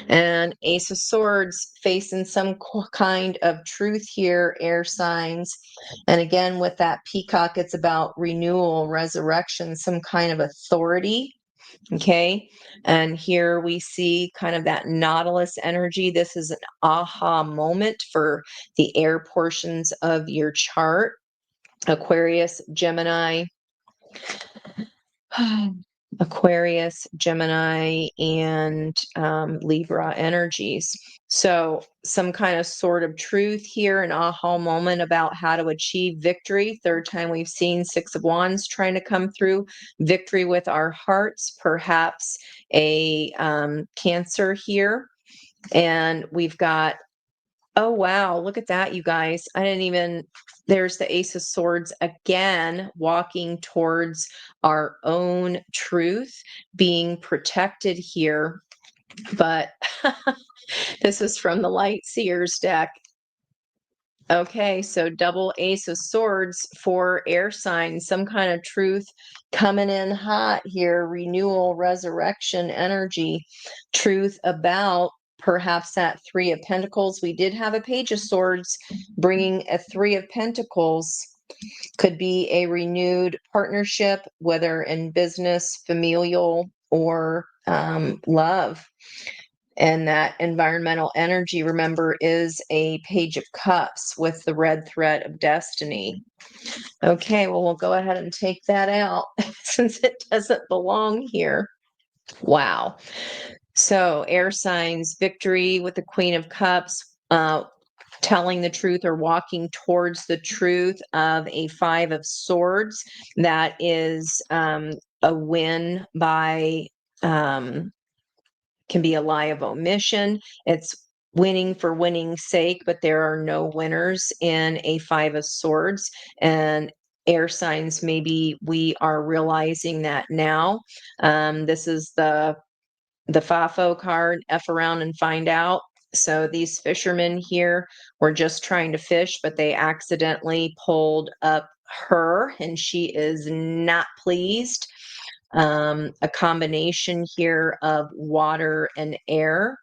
And Ace of Swords facing some kind of truth here, air signs. And again, with that peacock, it's about renewal, resurrection, some kind of authority. Okay. And here we see kind of that nautilus energy. This is an aha moment for the air portions of your chart. Aquarius, Gemini, Aquarius, Gemini, and Libra energies. So, some kind of sort of truth here, an aha moment about how to achieve victory. Third time we've seen Six of Wands trying to come through. Victory with our hearts, perhaps a Cancer here. And we've got, oh, wow, look at that, you guys. I didn't even, there's the Ace of Swords again, walking towards our own truth, being protected here. But this is from the Light Seers deck. Okay, so double Ace of Swords for air signs, some kind of truth coming in hot here, renewal, resurrection energy, truth about perhaps that Three of Pentacles. We did have a Page of Swords bringing a Three of Pentacles. Could be a renewed partnership, whether in business, familial, or love. And that environmental energy, remember, is a Page of Cups with the red thread of destiny. Okay, well, we'll go ahead and take that out since it doesn't belong here. Wow. So, air signs, victory with the Queen of Cups, telling the truth or walking towards the truth of a Five of Swords. That is a win by. Can be a lie of omission. It's winning for winning's sake, but there are no winners in a Five of Swords. And air signs, maybe we are realizing that now. This is the FAFO card, F around and find out. So these fishermen here were just trying to fish, but they accidentally pulled up her, and she is not pleased. A combination here of water and air.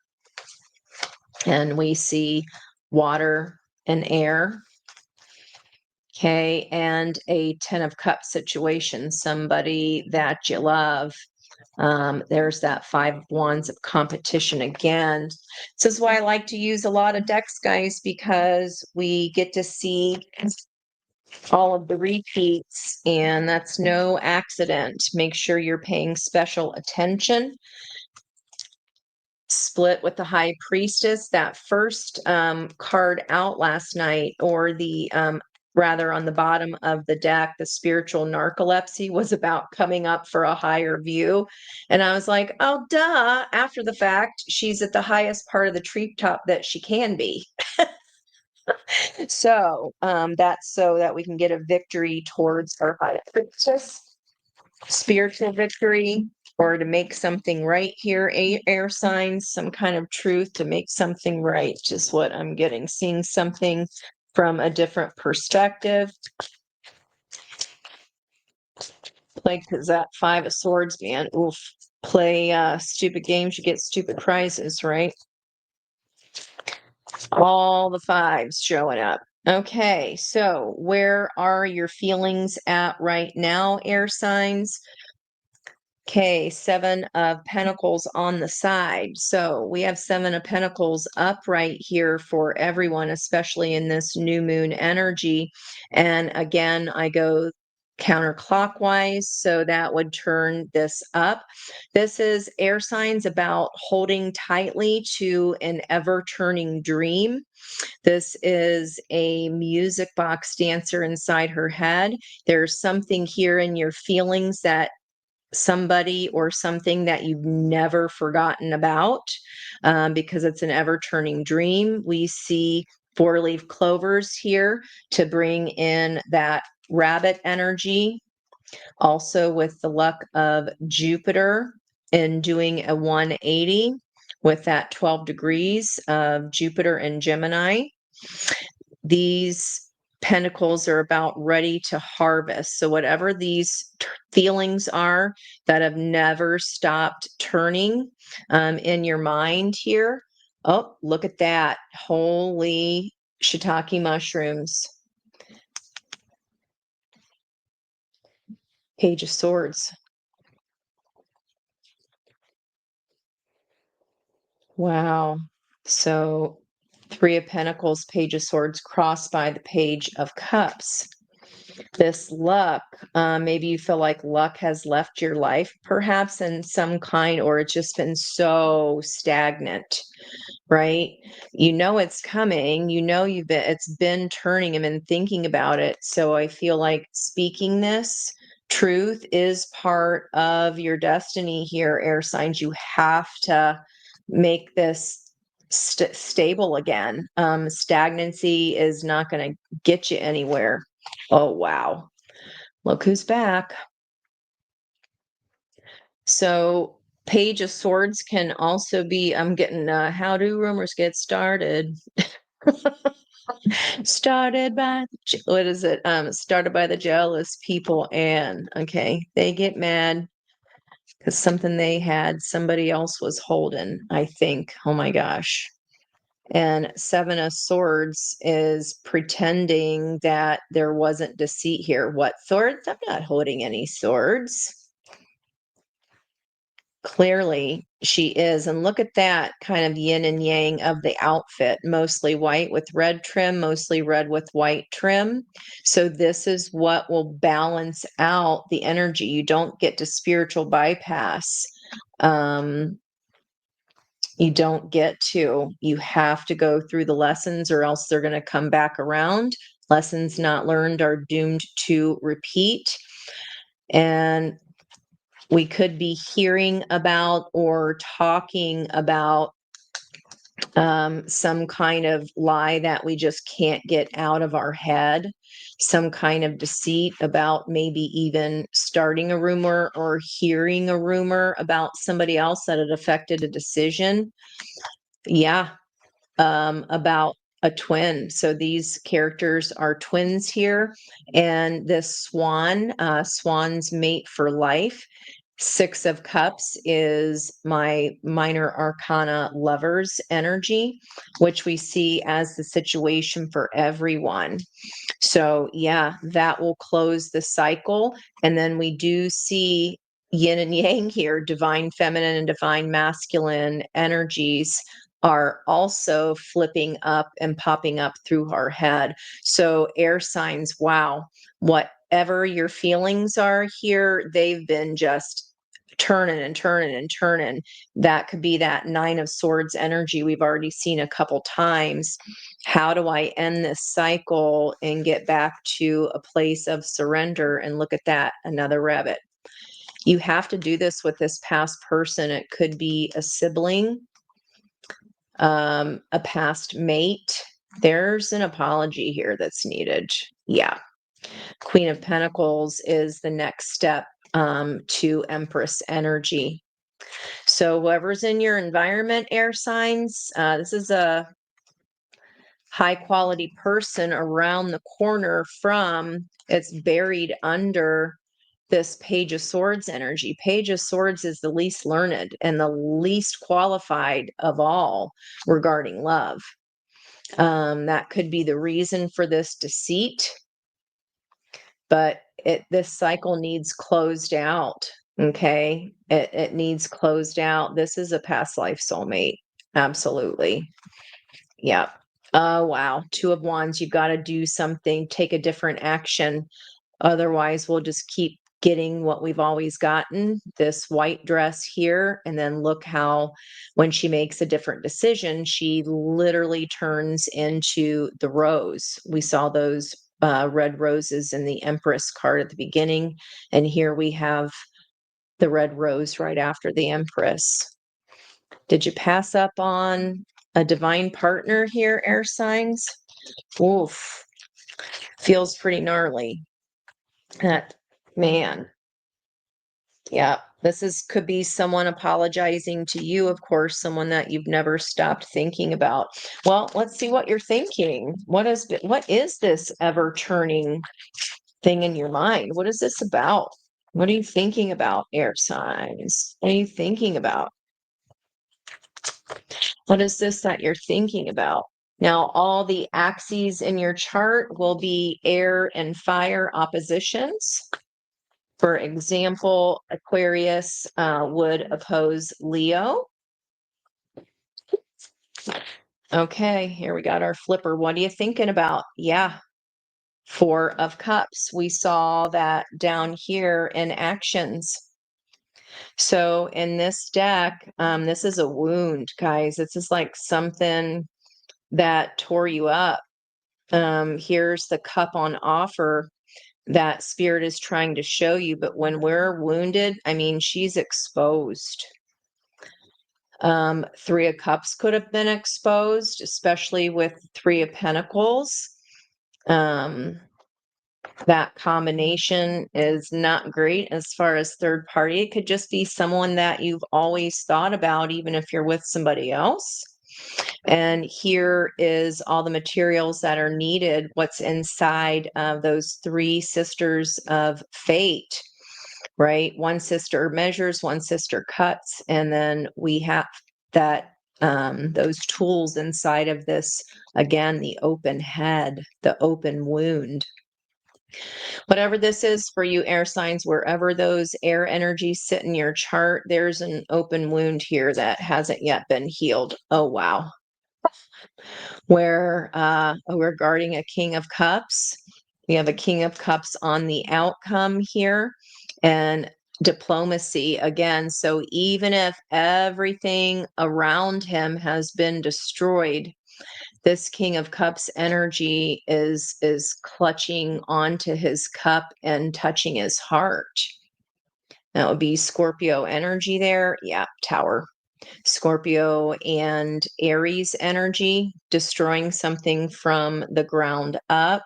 And we see water and air. Okay, and a Ten of Cups situation, somebody that you love. There's that Five of Wands of competition again. This is why I like to use a lot of decks, guys, because we get to see all of the repeats, and that's no accident. Make sure you're paying special attention. Split with the High Priestess, that first card out last night, or the rather on the bottom of the deck, the spiritual narcolepsy was about coming up for a higher view. And I was like, oh, duh. After the fact, she's at the highest part of the treetop that she can be. So that's so that we can get a victory towards our High Priestess. Spiritual victory, or to make something right here, air signs, some kind of truth to make something right, is what I'm getting. Seeing something from a different perspective. Like, because that Five of Swords, man, oof. Play stupid games, you get stupid prizes, right? All the fives showing up. Okay, so where are your feelings at right now, air signs? Okay, Seven of Pentacles on the side. So we have Seven of Pentacles up right here for everyone, especially in this new moon energy. And again, I go counterclockwise, so that would turn this up. This is air signs about holding tightly to an ever-turning dream. This is a music box dancer inside her head. There's something here in your feelings that somebody or something that you've never forgotten about, because it's an ever-turning dream. We see four-leaf clovers here to bring in that rabbit energy, also with the luck of Jupiter in doing a 180 with that 12 degrees of Jupiter and Gemini. These pentacles are about ready to harvest. So whatever these feelings are that have never stopped turning in your mind here. Oh, look at that. Holy shiitake mushrooms. Page of Swords. Wow. So Three of Pentacles, Page of Swords, crossed by the Page of Cups. This luck, maybe you feel like luck has left your life, perhaps in some kind, or it's just been so stagnant, right? You know it's coming. You know it's been turning and been thinking about it. So I feel like speaking this truth is part of your destiny here, air signs. You have to make this stable again. Stagnancy is not going to get you anywhere. Oh, wow. Look who's back. So Page of Swords can also be, I'm getting, how do rumors get started? Started by, what is it? Started by the jealous people, and okay, they get mad because something they had, somebody else was holding, I think. Oh my gosh. And Seven of Swords is pretending that there wasn't deceit here. What swords? I'm not holding any swords. Clearly, she is. And look at that kind of yin and yang of the outfit, mostly white with red trim, mostly red with white trim. So, this is what will balance out the energy. You don't get to spiritual bypass. You don't get to. You have to go through the lessons, or else they're going to come back around. Lessons not learned are doomed to repeat. And we could be hearing about or talking about some kind of lie that we just can't get out of our head, some kind of deceit about maybe even starting a rumor or hearing a rumor about somebody else that had affected a decision. Yeah, about a twin. So these characters are twins here. And this swan, swan's mate for life. Six of Cups is my minor arcana lovers energy, which we see as the situation for everyone. So, yeah, that will close the cycle. And then we do see yin and yang here, divine feminine and divine masculine energies are also flipping up and popping up through our head. So, air signs, wow, whatever your feelings are here, they've been just turning and turning and turning. That could be that Nine of Swords energy we've already seen a couple times. How do I end this cycle and get back to a place of surrender? And look at that, another rabbit. You have to do this with this past person. It could be a sibling, a past mate. There's an apology here that's needed. Yeah. Queen of Pentacles is the next step to Empress energy. So whoever's in your environment, air signs, this is a high quality person around the corner from, it's buried under this Page of Swords energy. Page of Swords is the least learned and the least qualified of all regarding love. That could be the reason for this deceit, but this cycle needs closed out. Okay, it needs closed out. This is a past life soulmate. Absolutely. Yeah. Oh, wow. Two of Wands. You've got to do something, take a different action. Otherwise, we'll just keep getting what we've always gotten, this white dress here. And then look how, when she makes a different decision, she literally turns into the rose. We saw those red roses in the Empress card at the beginning. And here we have the red rose right after the Empress. Did you pass up on a divine partner here, air signs? Oof. Feels pretty gnarly. That man. Yeah, could be someone apologizing to you, of course, someone that you've never stopped thinking about. Well, let's see what you're thinking. What is this ever turning thing in your mind? What is this about? What are you thinking about, air signs? What are you thinking about? What is this that you're thinking about? Now, all the axes in your chart will be air and fire oppositions. For example, Aquarius would oppose Leo. Okay, here we got our flipper. What are you thinking about? Yeah, Four of Cups. We saw that down here in actions. So in this deck, this is a wound, guys. This is like something that tore you up. Here's the cup on offer that spirit is trying to show you. But when we're wounded, I mean, she's exposed. Three of Cups could have been exposed, especially with Three of Pentacles. That combination is not great as far as third party. It could just be someone that you've always thought about, even if you're with somebody else. And here is all the materials that are needed, what's inside of those three sisters of fate, right? One sister measures, one sister cuts, and then we have that those tools inside of this, again, the open head, the open wound. Whatever this is for you, air signs, wherever those air energies sit in your chart, there's an open wound here that hasn't yet been healed. Oh, wow. Where regarding a King of Cups, we have a King of Cups on the outcome here, and diplomacy again. So even if everything around him has been destroyed, this King of Cups energy is clutching onto his cup and touching his heart. That would be Scorpio energy there. Yeah, Tower. Scorpio and Aries energy, destroying something from the ground up.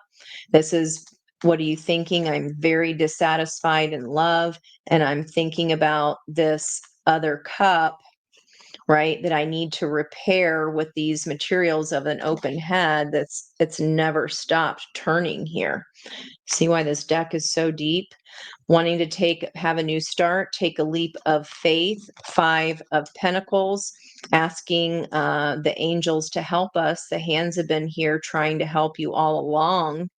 This is, what are you thinking? I'm very dissatisfied in love, and I'm thinking about this other cup, right, that I need to repair with these materials of an open head. It's never stopped turning here. See why this deck is so deep? Wanting to have a new start, take a leap of faith. Five of Pentacles, asking the angels to help us. The hands have been here trying to help you all along,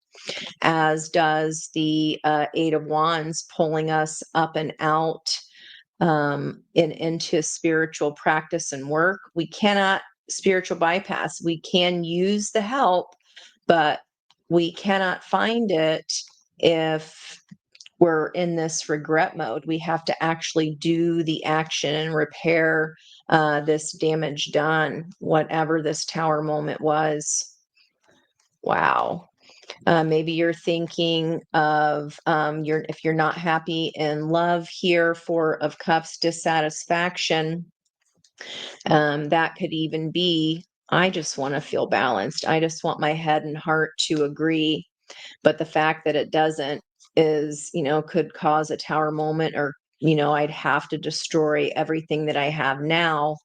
as does the Eight of Wands, pulling us up and out into spiritual practice and work. We cannot spiritual bypass. We can use the help, but we cannot find it if we're in this regret mode. We have to actually do the action and repair this damage done, whatever this Tower moment was. Wow. Maybe you're thinking of if you're not happy in love here, Four of Cups, dissatisfaction. That could even be, I just want to feel balanced. I just want my head and heart to agree. But the fact that it doesn't is, could cause a Tower moment, or, I'd have to destroy everything that I have now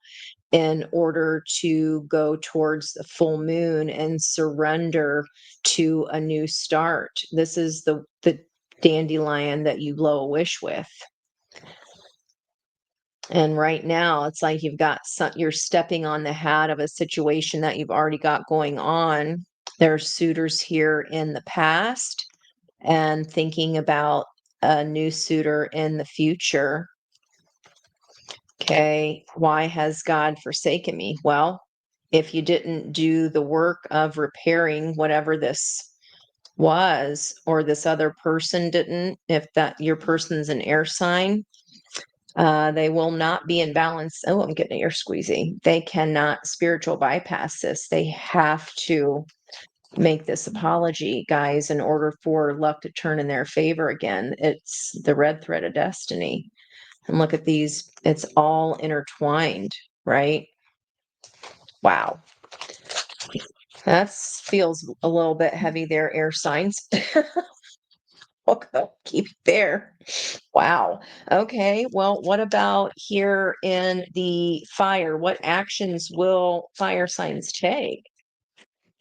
in order to go towards the full moon and surrender to a new start. This is the dandelion that you blow a wish with. And right now, it's like you're stepping on the hat of a situation that you've already got going on. There are suitors here in the past and thinking about a new suitor in the future. Okay, why has God forsaken me? Well, if you didn't do the work of repairing whatever this was, or this other person didn't, if that your person's an air sign, they will not be in balance. Oh, I'm getting an ear squeezy. They cannot spiritual bypass this. They have to make this apology, guys, in order for luck to turn in their favor again. It's the red thread of destiny. And look at these, it's all intertwined, right? Wow. That feels a little bit heavy there, air signs. Okay, keep it there. Wow. Okay. Well, what about here in the fire? What actions will fire signs take?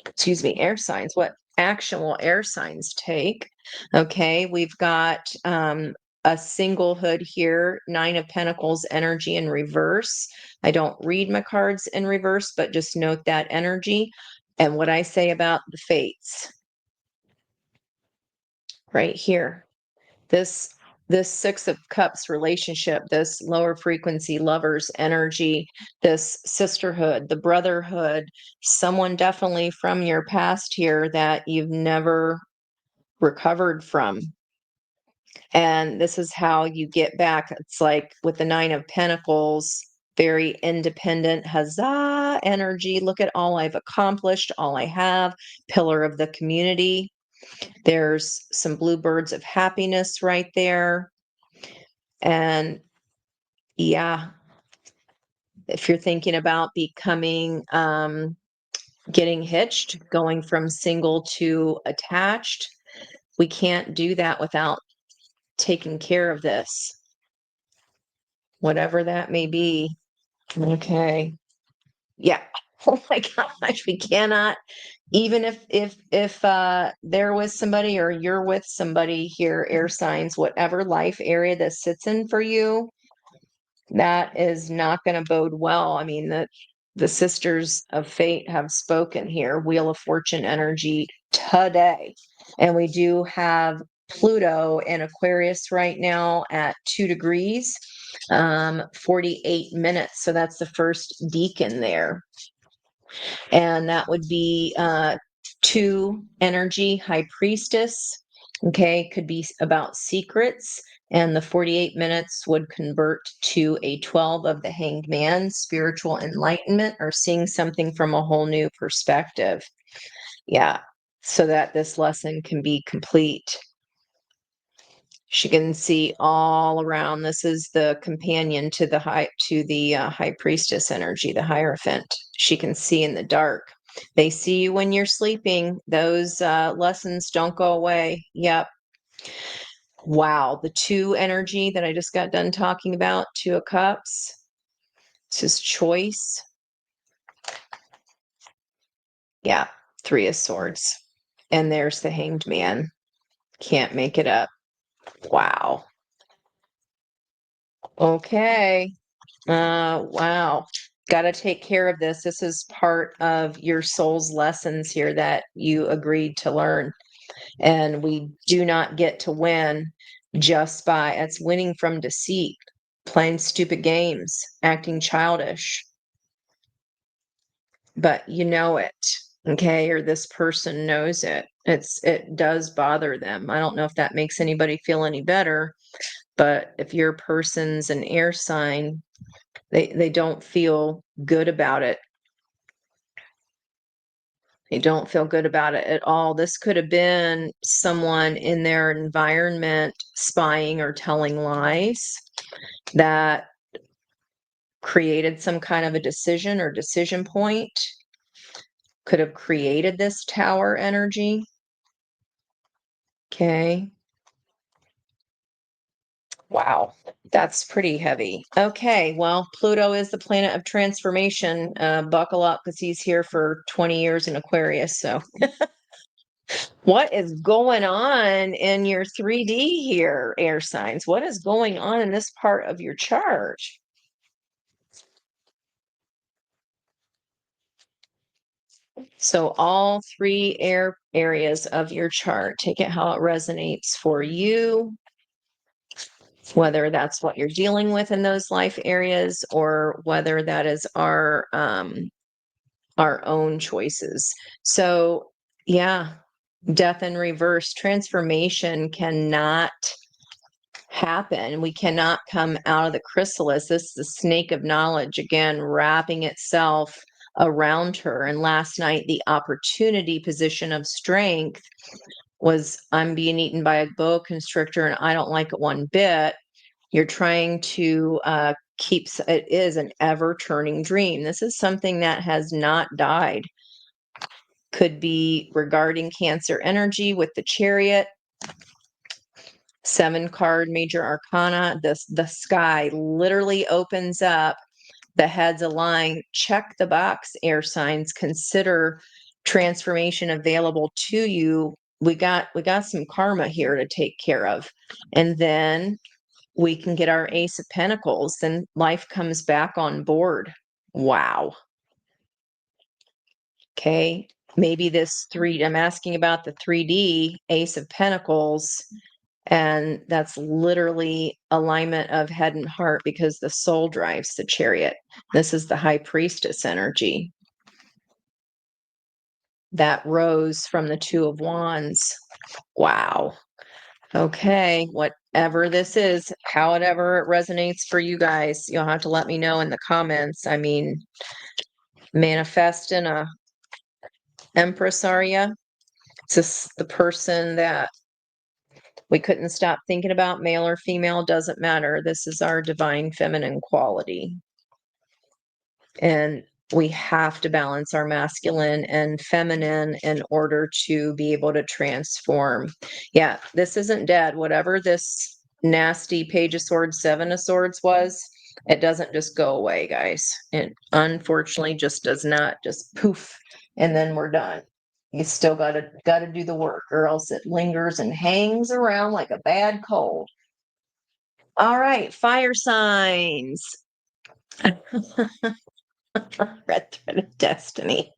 Excuse me, air signs. What action will air signs take? Okay, we've got a singlehood here, Nine of Pentacles energy in reverse. I don't read my cards in reverse, but just note that energy. And what I say about the fates right here. This this Six of Cups relationship, this lower frequency lovers energy, this sisterhood, the brotherhood, someone definitely from your past here that you've never recovered from. And this is how you get back. It's like with the Nine of Pentacles, very independent, huzzah energy. Look at all I've accomplished, all I have, pillar of the community. There's some blue birds of happiness right there. And yeah, if you're thinking about becoming, getting hitched, going from single to attached, we can't do that without taking care of this, whatever that may be. Okay. Yeah. Oh my gosh, we cannot, even if there was somebody or you're with somebody here, air signs, whatever life area this sits in for you, that is not going to bode well. I mean, the sisters of fate have spoken here. Wheel of Fortune energy today. And we do have Pluto in Aquarius right now at 2 degrees, 48 minutes. So that's the first deacon there. And that would be 2 energy, High Priestess. Okay, could be about secrets. And the 48 minutes would convert to a 12 of the Hanged Man, spiritual enlightenment, or seeing something from a whole new perspective. Yeah, so that this lesson can be complete. She can see all around. This is the companion to the high priestess energy, the Hierophant. She can see in the dark. They see you when you're sleeping. Those lessons don't go away. Yep. Wow, the 2 energy that I just got done talking about, 2 of Cups. This is choice. Yeah, 3 of Swords. And there's the Hanged Man. Can't make it up. Wow. Okay. Wow. Got to take care of this. This is part of your soul's lessons here that you agreed to learn. And we do not get to win just by it's winning from deceit, playing stupid games, acting childish. But you know it, okay? Or this person knows it. It does bother them. I don't know if that makes anybody feel any better, but if your person's an air sign, they don't feel good about it. They don't feel good about it at all. This could have been someone in their environment spying or telling lies that created some kind of a decision or decision point, could have created this tower energy. Okay. Wow, that's pretty heavy. Okay, well, Pluto is the planet of transformation. Buckle up because he's here for 20 years in Aquarius. So, what is going on in your 3D here, air signs? What is going on in this part of your chart? So, all 3 air areas of your chart, take it how it resonates for you, whether that's what you're dealing with in those life areas or whether that is our own choices. So, yeah, death in reverse, transformation cannot happen. We cannot come out of the chrysalis. This is the snake of knowledge again, wrapping itself around her. And last night, the opportunity position of strength was I'm being eaten by a boa constrictor and I don't like it one bit. You're trying to it is an ever-turning dream. This is something that has not died. Could be regarding Cancer energy with the Chariot. 7-card major arcana. The sky literally opens up. The heads align. Check the box, air signs. Consider transformation available to you. We got some karma here to take care of. And then we can get our Ace of Pentacles, then life comes back on board. Wow. Okay. Maybe I'm asking about the 3D Ace of Pentacles, and that's literally alignment of head and heart because the soul drives the Chariot. This is the High Priestess energy that rose from the Two of Wands. Wow. Okay, whatever this is, however it resonates for you guys, you'll have to let me know in the comments. I mean, manifesting a Empress, are ya? Is this the person that we couldn't stop thinking about, male or female, doesn't matter. This is our divine feminine quality. And we have to balance our masculine and feminine in order to be able to transform. Yeah, this isn't dead. Whatever this nasty Page of Swords, 7 of Swords was, it doesn't just go away, guys. It unfortunately just does not just poof, and then we're done. You still gotta do the work, or else it lingers and hangs around like a bad cold. All right, fire signs. Red thread of destiny.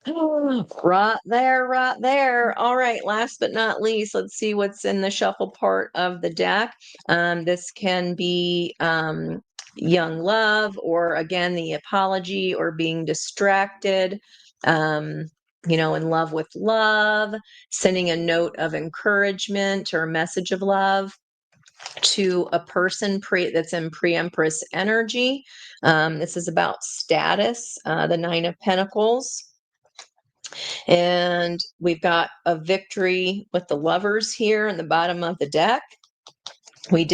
Right there, right there. All right, last but not least, let's see what's in the shuffle part of the deck. This can be young love, or again, the apology, or being distracted. In love with love, sending a note of encouragement or a message of love to a person that's in pre-Empress energy. This is about status, the 9 of Pentacles. And we've got a victory with the Lovers here in the bottom of the deck. We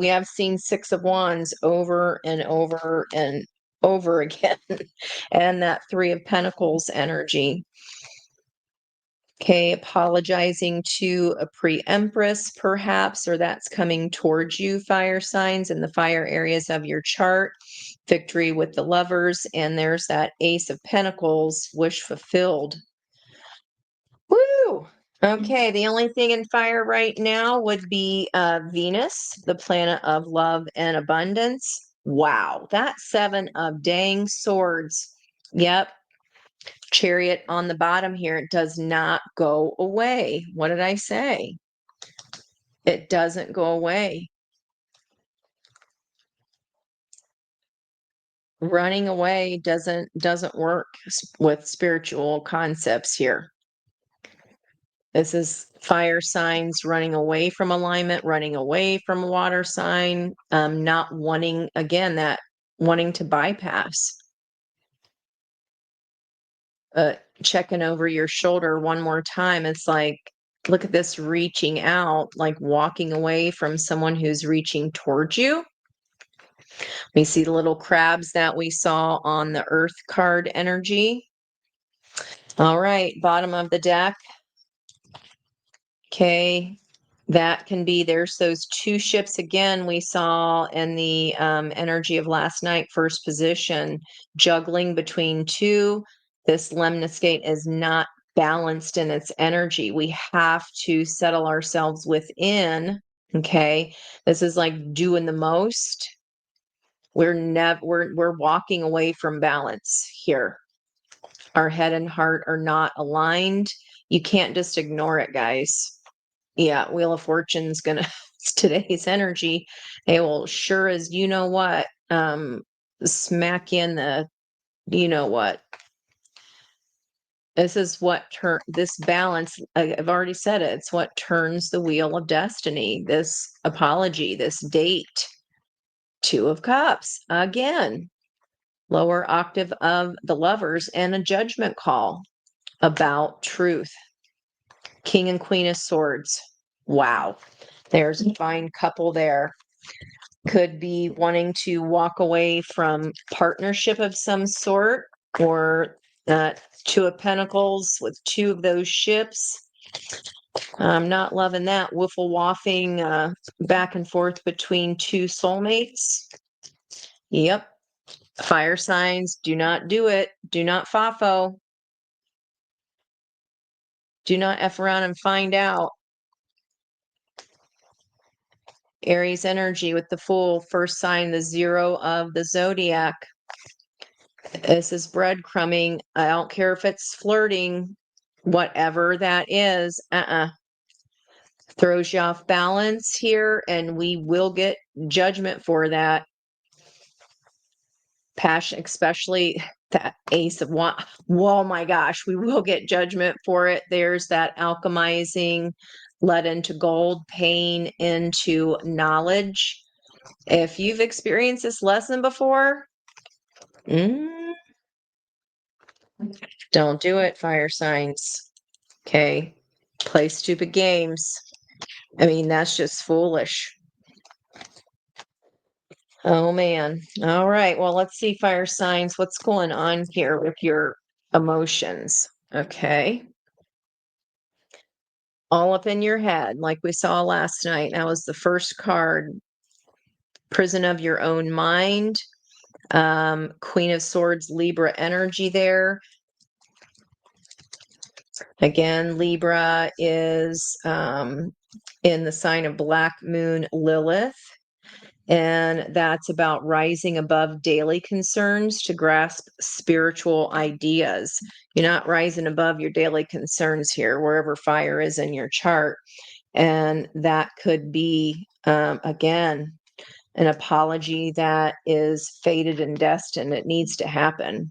have seen 6 of Wands over and over and over again, and that 3 of Pentacles energy. Okay, apologizing to a pre-Empress, perhaps, or that's coming towards you, fire signs, in the fire areas of your chart. Victory with the Lovers, and there's that Ace of Pentacles, wish fulfilled. Woo! Okay, the only thing in fire right now would be Venus, the planet of love and abundance. Wow, that 7 of dang swords. Yep, Chariot on the bottom here. It does not go away. What did I say? It doesn't go away. Running away doesn't work with spiritual concepts here. This is fire signs running away from alignment, running away from a water sign, not wanting, again, that wanting to bypass. Checking over your shoulder one more time. It's like, look at this reaching out, like walking away from someone who's reaching towards you. We see the little crabs that we saw on the Earth card energy. All right, bottom of the deck. Okay, that can be, there's those 2 ships again we saw in the energy of last night, first position, juggling between 2. This lemniscate is not balanced in its energy. We have to settle ourselves within. Okay, this is like doing the most. We're walking away from balance here. Our head and heart are not aligned. You can't just ignore it, guys. Yeah, Wheel of Fortune's gonna it's today's energy. They will sure as you know what, smack you in the you know what. This is what this balance, I've already said it, it's what turns the wheel of destiny. This apology, this date. 2 of Cups, again, lower octave of the Lovers, and a judgment call about truth. King and Queen of Swords. Wow. There's a fine couple there. Could be wanting to walk away from partnership of some sort, or Two of Pentacles with two of those ships. I'm not loving that wiffle waffing back and forth between two soulmates. Yep. Fire signs, do not do it. Do not fafo. Do not F around and find out. Aries energy with the Fool, first sign, the 0 of the zodiac. This is breadcrumbing. I don't care if it's flirting, whatever that is. Throws you off balance here, and we will get judgment for that. Passion, especially that Ace of Wands. Whoa, my gosh, we will get judgment for it. There's that alchemizing, lead into gold, pain into knowledge. If you've experienced this lesson before, don't do it, fire signs. Okay. Play stupid games. I mean, that's just foolish. Oh, man. All right. Well, let's see, fire signs. What's going on here with your emotions? Okay. All up in your head, like we saw last night. That was the first card. Prison of your own mind. Queen of Swords, Libra energy there. Again, Libra is in the sign of Black Moon Lilith. And that's about rising above daily concerns to grasp spiritual ideas. You're not rising above your daily concerns here, wherever fire is in your chart. And that could be, again, an apology that is fated and destined. It needs to happen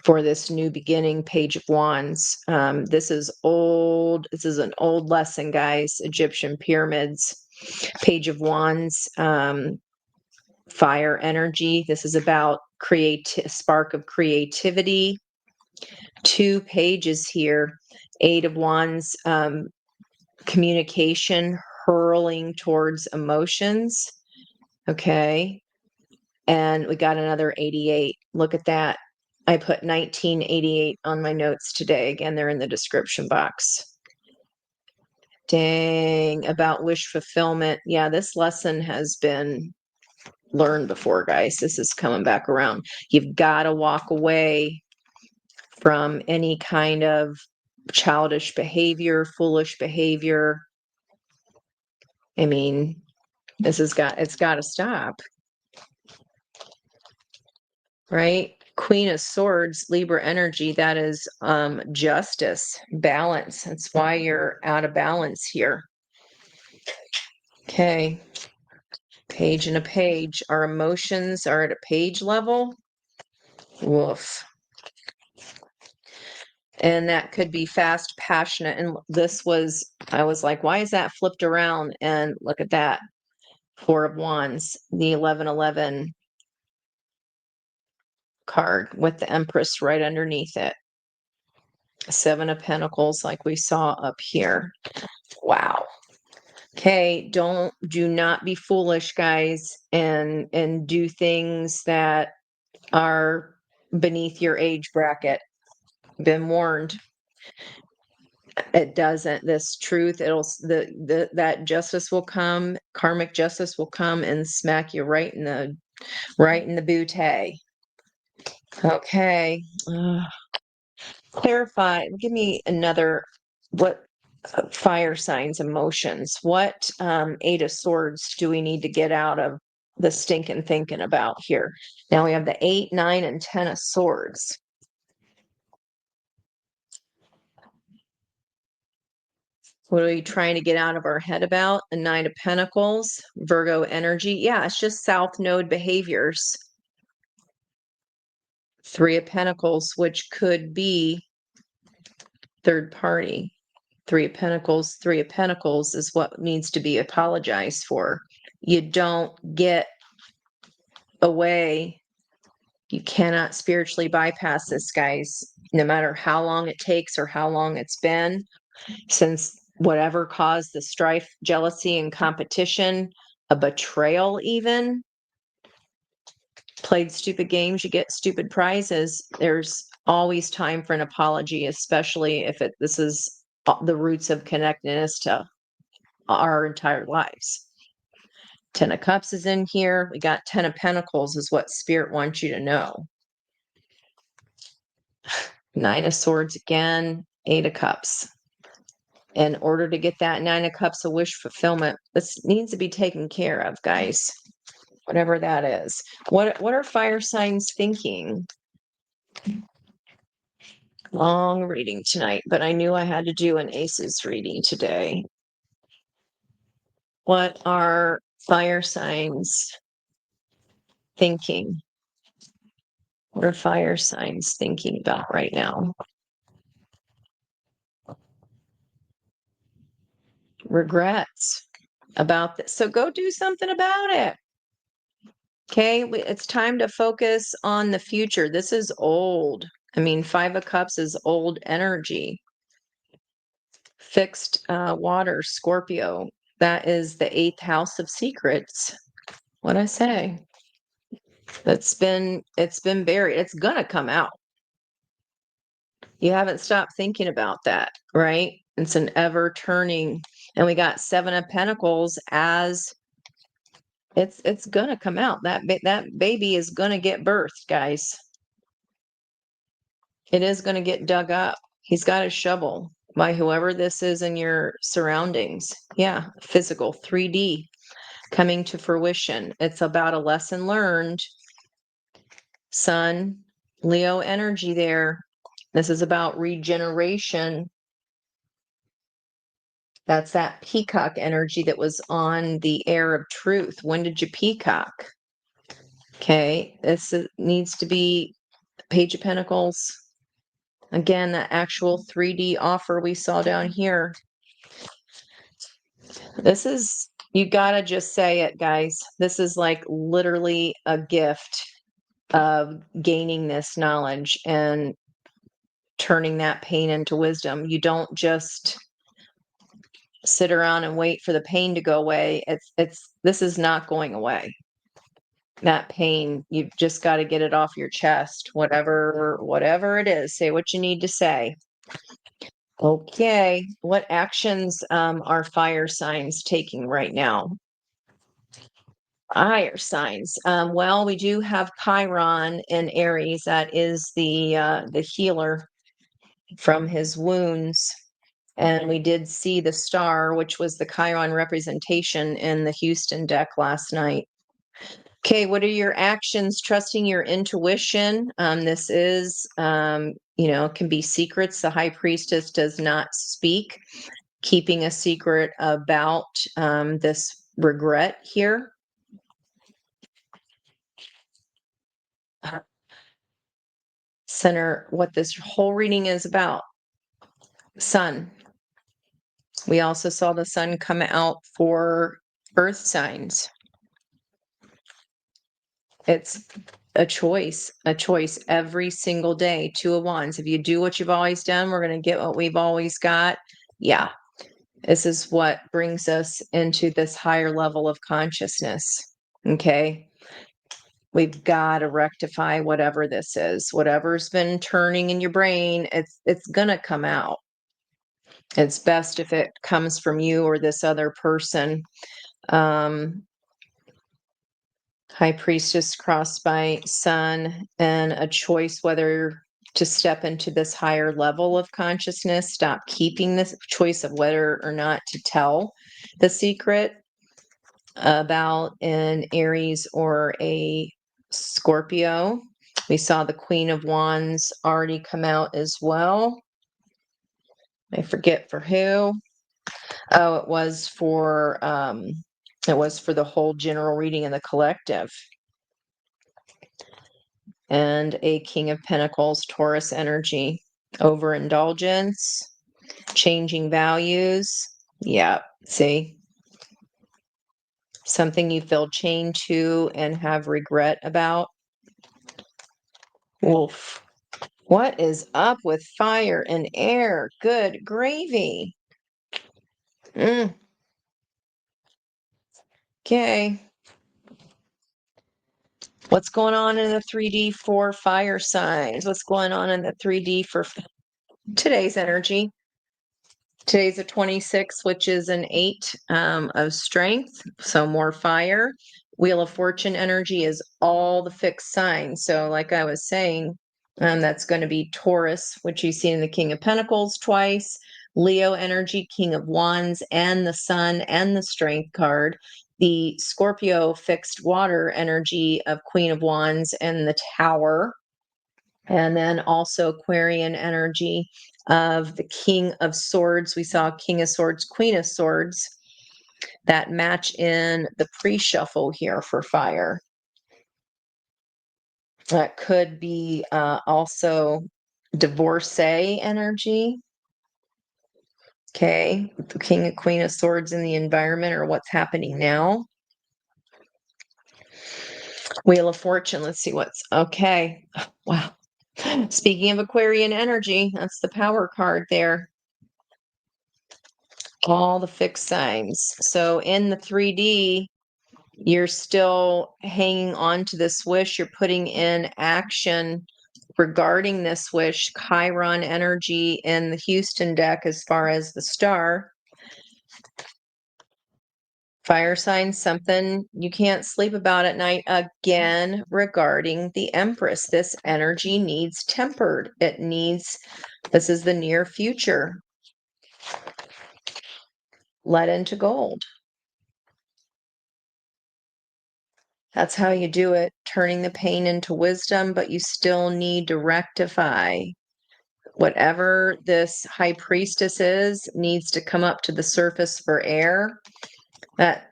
for this new beginning. Page of Wands. This is old. This is an old lesson, guys. Egyptian pyramids. Page of Wands. Fire energy. This is about spark of creativity. 2 pages here. 8 of Wands. Communication, hurling towards emotions. Okay. And we got another 88. Look at that. I put 1988 on my notes today. Again, they're in the description box. Dang, about wish fulfillment. Yeah, this lesson has been learned before, guys. This is coming back around. You've got to walk away from any kind of childish behavior, foolish behavior. I mean, it's got to stop. Right? Queen of Swords, Libra energy, that is justice, balance. That's why you're out of balance here. Okay. Page and a page. Our emotions are at a page level. Woof. And that could be fast, passionate. And this was, I was like, why is that flipped around? And look at that. 4 of Wands, the 1111 card with the Empress right underneath it. 7 of Pentacles, like we saw up here. Wow. Okay, do not be foolish, guys, and do things that are beneath your age bracket. Been warned. It doesn't. This truth, that justice will come, karmic justice will come and smack you right in the bootay. Okay. Clarify. Give me another. What fire signs emotions? What 8 of Swords do we need to get out of the stinking thinking about here? Now we have the 8, 9, and 10 of Swords. What are we trying to get out of our head about? A 9 of Pentacles, Virgo energy. Yeah, it's just South Node behaviors. 3 of Pentacles, which could be third party. 3 of Pentacles. 3 of Pentacles is what needs to be apologized for. You don't get away. You cannot spiritually bypass this, guys, no matter how long it takes or how long it's been since whatever caused the strife, jealousy, and competition a betrayal even. Played stupid games, you get stupid prizes. There's always time for an apology, especially if this is the roots of connectedness to our entire lives. 10 of Cups is in here. We got 10 of Pentacles is what Spirit wants you to know. 9 of Swords again, 8 of Cups. In order to get that 9 of Cups of wish fulfillment, this needs to be taken care of, guys. Whatever that is. What are fire signs thinking? Long reading tonight, but I knew I had to do an ACES reading today. What are fire signs thinking? What are fire signs thinking about right now? Regrets about this. So go do something about it. Okay, it's time to focus on the future. This is old. I mean, 5 of Cups is old energy. Fixed water, Scorpio. That is the 8th house of secrets. What'd I say? It's been buried. It's gonna come out. You haven't stopped thinking about that, right? It's an ever turning, and we got 7 of Pentacles as it's gonna come out. That baby is gonna get birthed, guys. It is gonna get dug up. He's got a shovel by whoever this is in your surroundings. Yeah, physical 3D coming to fruition. It's about a lesson learned. Sun, Leo energy there. This is about regeneration. That's that peacock energy that was on the air of truth. When did you peacock? Okay, this needs to be Page of Pentacles. Again, that actual 3D offer we saw down here. This is, you gotta just say it, guys. This is like literally a gift of gaining this knowledge and turning that pain into wisdom. You don't just sit around and wait for the pain to go away. This is not going away. That pain, you've just got to get it off your chest, whatever it is. Say what you need to say. Okay, what actions are fire signs taking right now? Fire signs. Well, we do have Chiron in Aries. That is the healer from his wounds. And we did see the star, which was the Chiron representation in the Houston deck last night. Okay, what are your actions? Trusting your intuition. This is, can be secrets. The high priestess does not speak. Keeping a secret about this regret here. Center, what this whole reading is about. Sun. We also saw the sun come out for earth signs. It's a choice every single day. 2 of Wands. If you do what you've always done, we're going to get what we've always got. Yeah. This is what brings us into this higher level of consciousness. Okay. We've got to rectify whatever this is. Whatever's been turning in your brain, it's going to come out. It's best if it comes from you or this other person. High priestess crossed by sun, and a choice whether to step into this higher level of consciousness, stop keeping this choice of whether or not to tell the secret about an Aries or a Scorpio. We saw the Queen of Wands already come out as well. I forget for who. Oh, it was for the whole general reading in the collective. And a King of Pentacles, Taurus energy, overindulgence, changing values. Yeah, see? Something you feel chained to and have regret about. Wolf. What is up with fire and air? Good gravy. Okay. What's going on in the 3D for fire signs? What's going on in the 3D for today's energy? Today's a 26, which is an 8 of strength, so more fire. Wheel of Fortune energy is all the fixed signs. So, like I was saying, that's going to be Taurus, which you see in the King of Pentacles twice, Leo energy, King of Wands, and the Sun and the Strength card. The Scorpio fixed water energy of Queen of Wands and the Tower. And then also Aquarian energy of the King of Swords. We saw King of Swords, Queen of Swords that match in the pre-shuffle here for fire. That could be also divorcee energy. Okay, the King and Queen of Swords in the environment or what's happening now. Wheel of Fortune, let's see what's okay. Wow. Speaking of Aquarian energy, that's the power card there. All the fixed signs. So in the 3D, you're still hanging on to this wish. You're putting in action regarding this wish. Chiron energy in the Houston deck as far as the star. Fire sign, something you can't sleep about at night. Again, regarding the Empress, this energy needs tempered. This is the near future. Let into gold. That's how you do it, turning the pain into wisdom, but you still need to rectify. Whatever this high priestess is needs to come up to the surface for air. That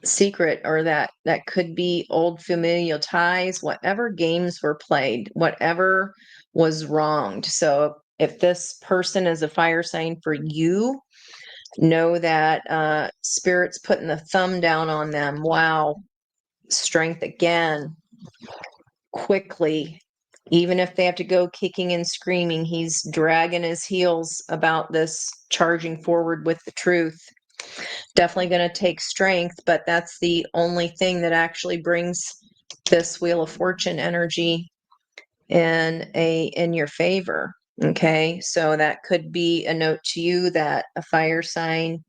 secret or that could be old familial ties, whatever games were played, whatever was wronged. So if this person is a fire sign for you, know that spirit's putting the thumb down on them. Wow. Strength again, quickly. Even if they have to go kicking and screaming, he's dragging his heels about this, charging forward with the truth. Definitely going to take strength, but that's the only thing that actually brings this Wheel of Fortune energy in your favor. Okay, so that could be a note to you that a fire sign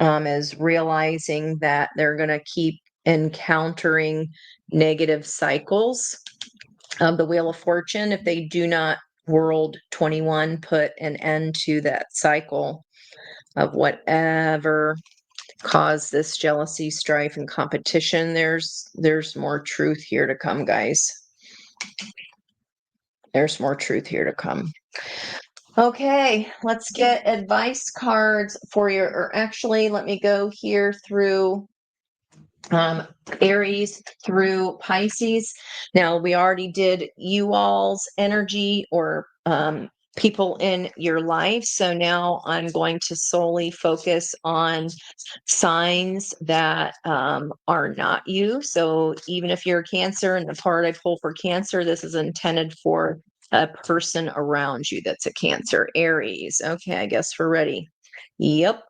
is realizing that they're going to keep encountering negative cycles of the Wheel of Fortune if they do not World 21 put an end to that cycle of whatever caused this jealousy, strife, and competition. There's more truth here to come, guys. There's more truth here to come. Okay, let's get advice cards for your, or actually, let me go here through Aries through Pisces. Now, we already did you all's energy or people in your life. So now I'm going to solely focus on signs that are not you. So even if you're a Cancer and the part I pull for Cancer, this is intended for a person around you that's a Cancer. Aries. Okay, I guess we're ready. Yep.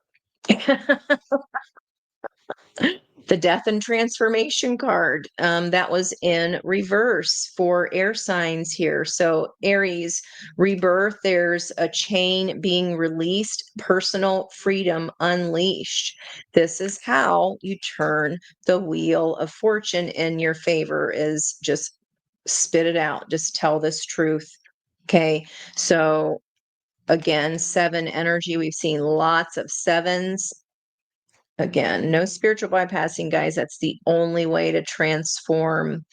The Death and Transformation card, that was in reverse for air signs here. So Aries, rebirth, there's a chain being released, personal freedom unleashed. This is how you turn the Wheel of Fortune in your favor, is just spit it out. Just tell this truth. Okay, so again, 7 energy. We've seen lots of 7s. Again, no spiritual bypassing, guys. That's the only way to transform,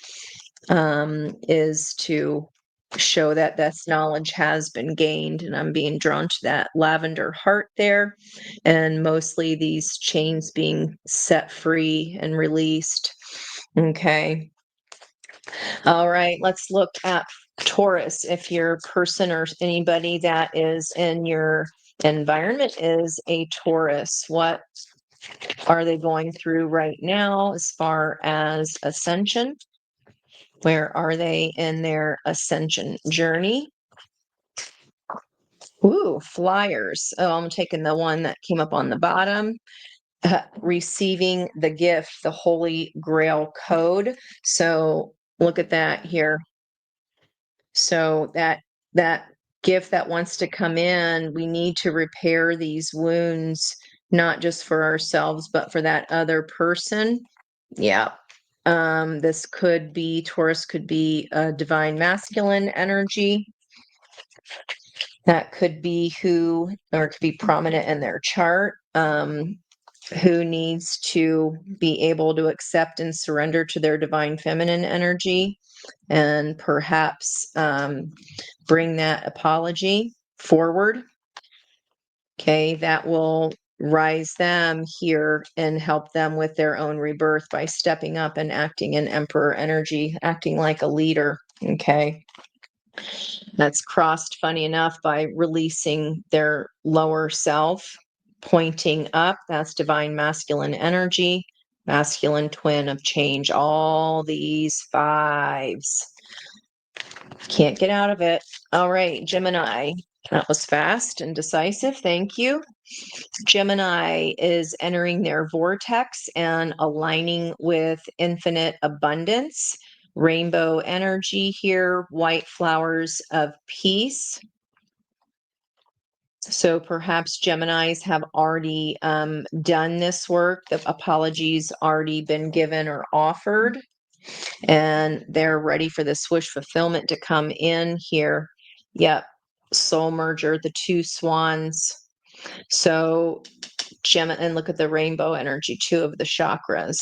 is to show that this knowledge has been gained. And I'm being drawn to that lavender heart there, and mostly these chains being set free and released. Okay. All right, let's look at Taurus. If your person or anybody that is in your environment is a Taurus, what are they going through right now as far as ascension? Where are they in their ascension journey? Ooh, flyers. Oh, I'm taking the one that came up on the bottom. receiving the gift, the Holy Grail code. So look at that here. So that gift that wants to come in, we need to repair these wounds, not just for ourselves, but for that other person. Yeah. This could be, Taurus could be a divine masculine energy. That could be who, or it could be prominent in their chart, who needs to be able to accept and surrender to their divine feminine energy, and perhaps bring that apology forward. Okay, that will rise them here and help them with their own rebirth by stepping up and acting in emperor energy, acting like a leader. Okay. That's crossed, funny enough, by releasing their lower self, pointing up. That's divine masculine energy, masculine twin of change. All these fives. Can't get out of it. All right, Gemini. That was fast and decisive. Thank you. Gemini is entering their vortex and aligning with infinite abundance. Rainbow energy here, white flowers of peace. So perhaps Geminis have already done this work. The apologies already been given or offered, and they're ready for this wish fulfillment to come in here. Yep, soul merger, the two swans. So Gemini, and look at the rainbow energy, two of the chakras.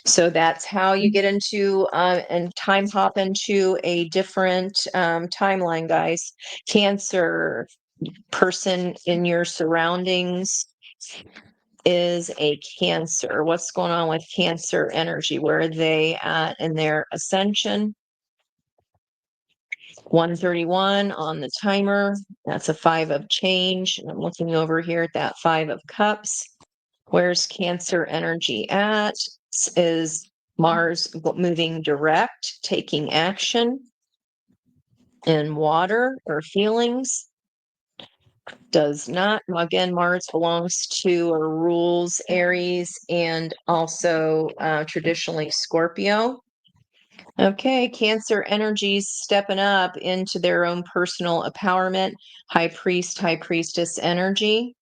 So that's how you get into and time hop into a different timeline, guys. Cancer, person in your surroundings is a Cancer. What's going on with Cancer energy? Where are they at in their ascension? 131 on the timer. That's a 5 of change. And I'm looking over here at that 5 of cups. Where's Cancer energy at? Is Mars moving direct, taking action in water or feelings? Does not. Again, Mars belongs to or rules Aries and also traditionally Scorpio. Okay, Cancer energies stepping up into their own personal empowerment. High priest, high priestess energy.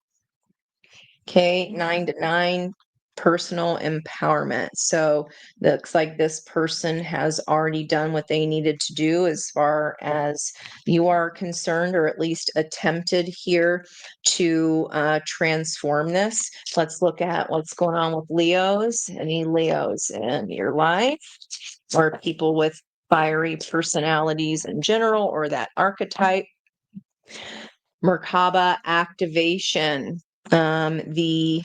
Okay, 9 to 9, personal empowerment. So looks like this person has already done what they needed to do as far as you are concerned, or at least attempted here to transform this. Let's look at what's going on with Leos. Any Leos in your life, or people with fiery personalities in general, or that archetype? Merkaba activation. The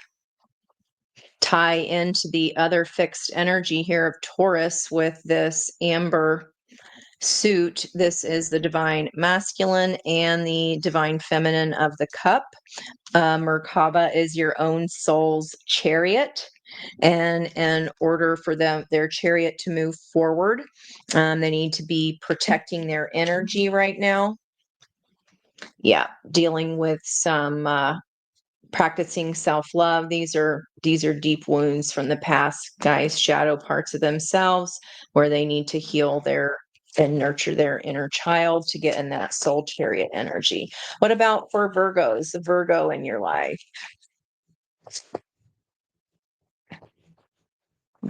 tie into the other fixed energy here of Taurus with this amber suit. This is the divine masculine and the divine feminine of the cup. Merkaba is your own soul's chariot. And in order for their chariot to move forward, they need to be protecting their energy right now. Yeah, dealing with some practicing self-love. These are deep wounds from the past, guys, shadow parts of themselves where they need to heal their and nurture their inner child to get in that soul chariot energy. What about for Virgos, the Virgo in your life?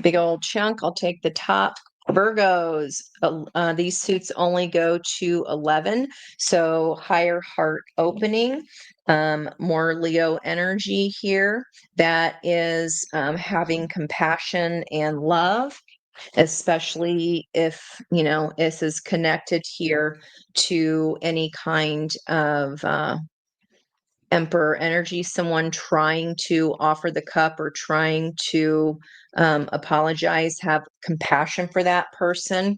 Big old chunk. I'll take the top. Virgos, these suits only go to 11. So higher heart opening, more Leo energy here. That is having compassion and love, especially if, this is connected here to any kind of emperor energy, someone trying to offer the cup or trying to apologize. Have compassion for that person.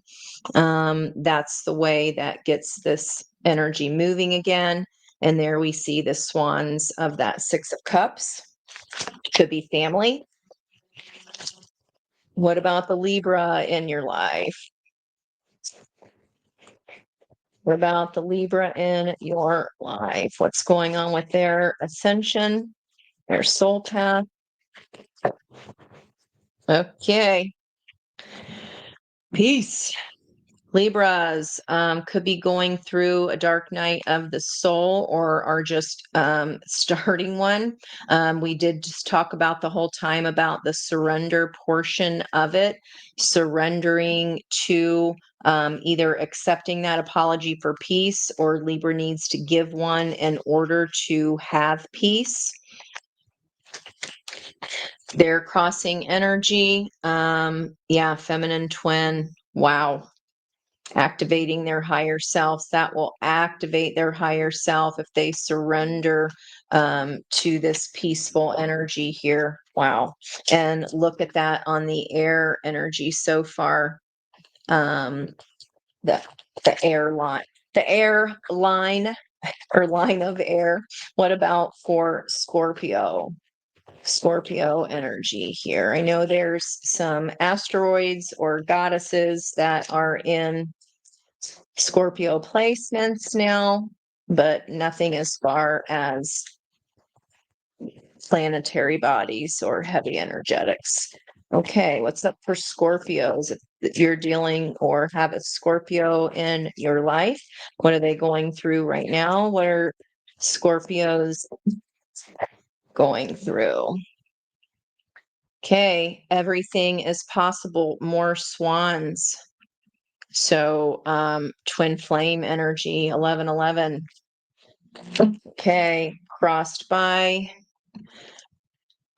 That's the way that gets this energy moving again. And there we see the swans of that 6 of cups. Could be family. What about the Libra in your life? What about the Libra in your life? What's going on with their ascension, their soul path? Okay. Peace. Libras could be going through a dark night of the soul or are just starting one. We did just talk about the whole time about the surrender portion of it, surrendering to either accepting that apology for peace or Libra needs to give one in order to have peace. They're crossing energy. Yeah, feminine twin. Wow. Activating their higher selves. That will activate their higher self if they surrender to this peaceful energy here. Wow. And look at that on the air energy so far. Um, the the air line, the air line or line of air. What about for Scorpio? Scorpio energy here. I know there's some asteroids or goddesses that are in Scorpio placements now, but nothing as far as planetary bodies or heavy energetics. Okay, what's up for Scorpios? If you're dealing or have a Scorpio in your life, what are they going through right now? What are Scorpios going through? Okay, everything is possible. More swans. So, twin flame energy, 1111. Okay, crossed by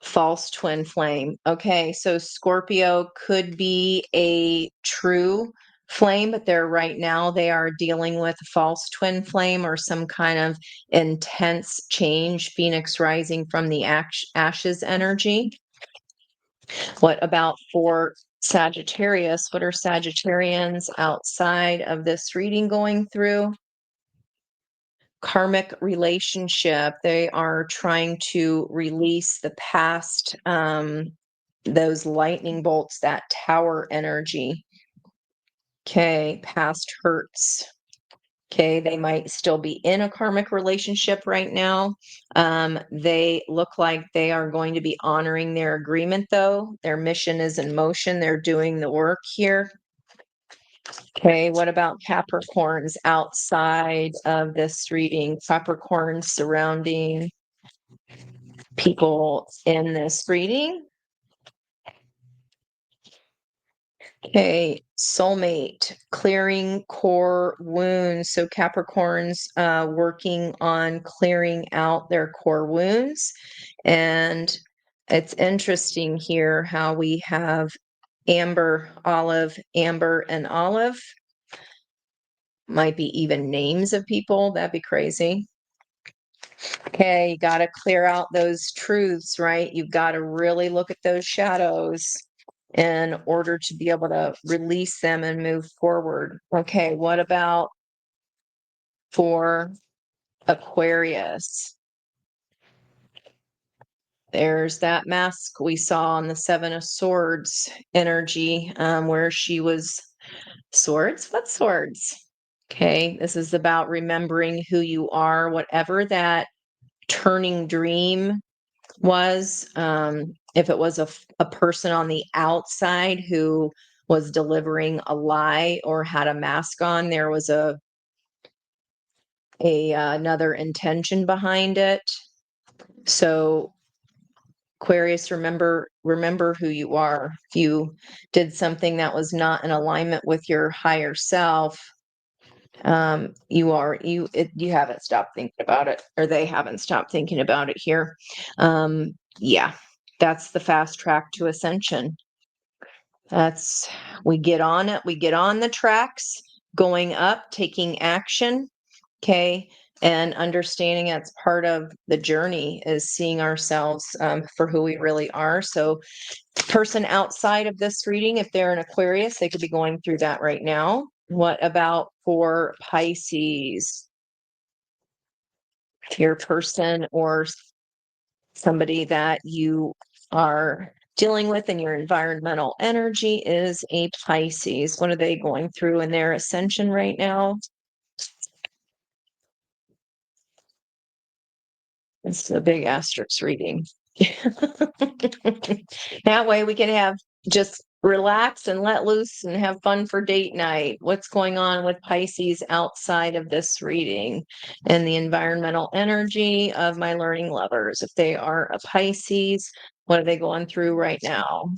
false twin flame. Okay, so Scorpio could be a true flame, but they're right now they are dealing with false twin flame or some kind of intense change, Phoenix rising from the ashes energy. What about for Sagittarius? What are Sagittarians outside of this reading going through? Karmic relationship. They are trying to release the past, those lightning bolts, that tower energy. Okay, past hurts. Okay, they might still be in a karmic relationship right now. They look like they are going to be honoring their agreement, though. Their mission is in motion. They're doing the work here. Okay, what about Capricorns outside of this reading? Capricorns surrounding people in this reading. Okay, soulmate, clearing core wounds. So Capricorns working on clearing out their core wounds. And it's interesting here how we have amber, amber, and olive. Might be even names of people. That'd be crazy. Okay, you got to clear out those truths, right? You've got to really look at those shadows in order to be able to release them and move forward. Okay, what about for Aquarius? There's that mask we saw on the Seven of Swords energy, where she was swords. What swords? Okay, this is about remembering who you are, whatever that turning dream was. If it was a person on the outside who was delivering a lie or had a mask on, there was another intention behind it. So Aquarius, remember who you are. If you did something that was not in alignment with your higher self, you haven't stopped thinking about it, or they haven't stopped thinking about it here. Yeah, that's the fast track to ascension. That's we get on it, we get on the tracks, going up, taking action. Okay. And understanding that's part of the journey is seeing ourselves for who we really are. So, person outside of this reading, if they're an Aquarius, they could be going through that right now. What about for Pisces? Your person or somebody that you are dealing with in your environmental energy is a Pisces. What are they going through in their ascension right now? It's a big asterisk reading. That way we can have just relax and let loose and have fun for date night. What's going on with Pisces outside of this reading and the environmental energy of my learning lovers? If they are a Pisces, what are they going through right now?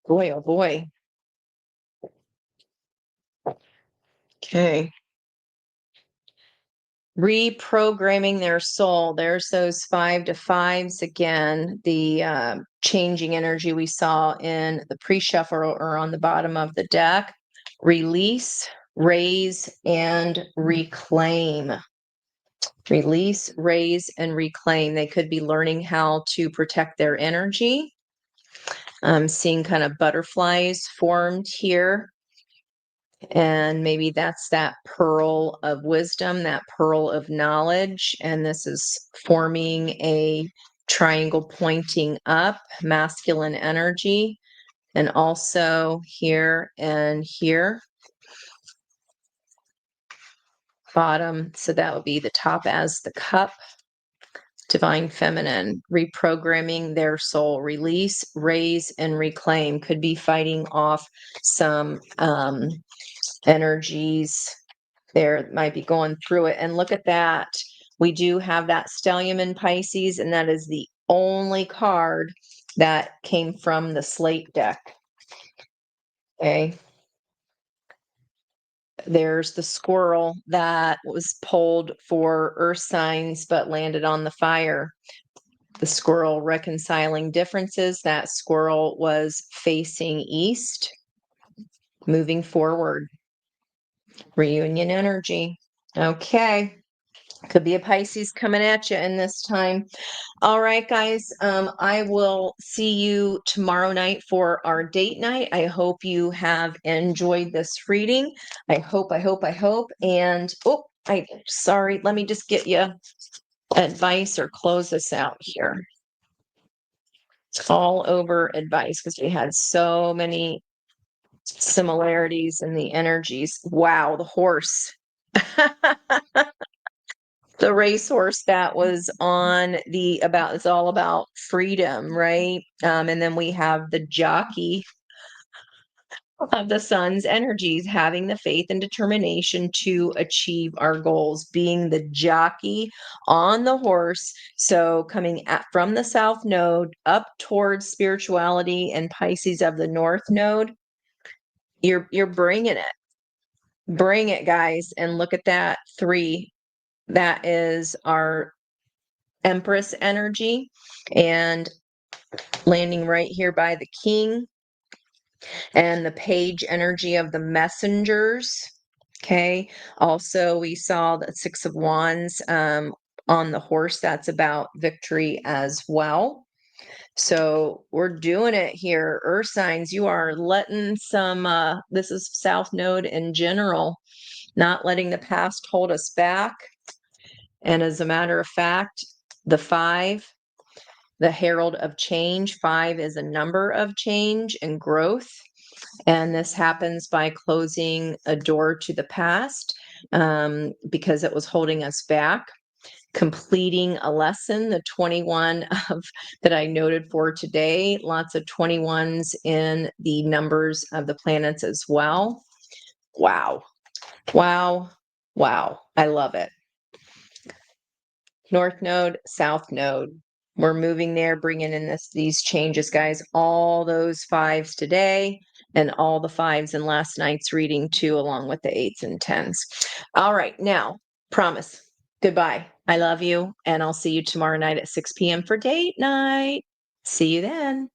Boy, oh boy. Okay. Reprogramming their soul. There's those 5 to 5s again. The changing energy we saw in the pre-shuffle or on the bottom of the deck. Release, raise, and reclaim. Release, raise, and reclaim. They could be learning how to protect their energy. I'm seeing kind of butterflies formed here. And maybe that's that pearl of wisdom, that pearl of knowledge. And this is forming a triangle pointing up, masculine energy, and also here and here, bottom. So that would be the top as the cup, divine feminine, reprogramming their soul, release, raise, and reclaim. Could be fighting off some energies there might be going through it. And look at that. We do have that stellium in Pisces, and that is the only card that came from the slate deck. Okay. There's the squirrel that was pulled for earth signs but landed on the fire. The squirrel reconciling differences. That squirrel was facing east, moving forward. Reunion energy. Okay. Could be a Pisces coming at you in this time. All right, guys. I will see you tomorrow night for our date night. I hope you have enjoyed this reading. I hope. And sorry, let me just get you advice or close this out here. All over advice because we had so many similarities in the energies. Wow, the horse. The racehorse that was on the about it's all about freedom, right? And then we have the jockey of the sun's energies, having the faith and determination to achieve our goals, being the jockey on the horse. So coming from the south node up towards spirituality and Pisces of the north node, you're bringing it. Bring it, guys, and look at that 3. That is our Empress energy and landing right here by the king and the page energy of the messengers. Okay. Also, we saw the 6 of Wands on the horse. That's about victory as well. So we're doing it here. Earth signs, you are letting some, this is South Node in general, not letting the past hold us back. And as a matter of fact, the 5, the herald of change. 5 is a number of change and growth. And this happens by closing a door to the past because it was holding us back. Completing a lesson, the 21 of that I noted for today. Lots of 21s in the numbers of the planets as well. Wow. Wow. Wow. I love it. North node, south node. We're moving there, bringing in these changes, guys. All those 5s today and all the 5s in last night's reading too, along with the 8s and 10s. All right, now, promise. Goodbye. I love you, and I'll see you tomorrow night at 6 p.m. for date night. See you then.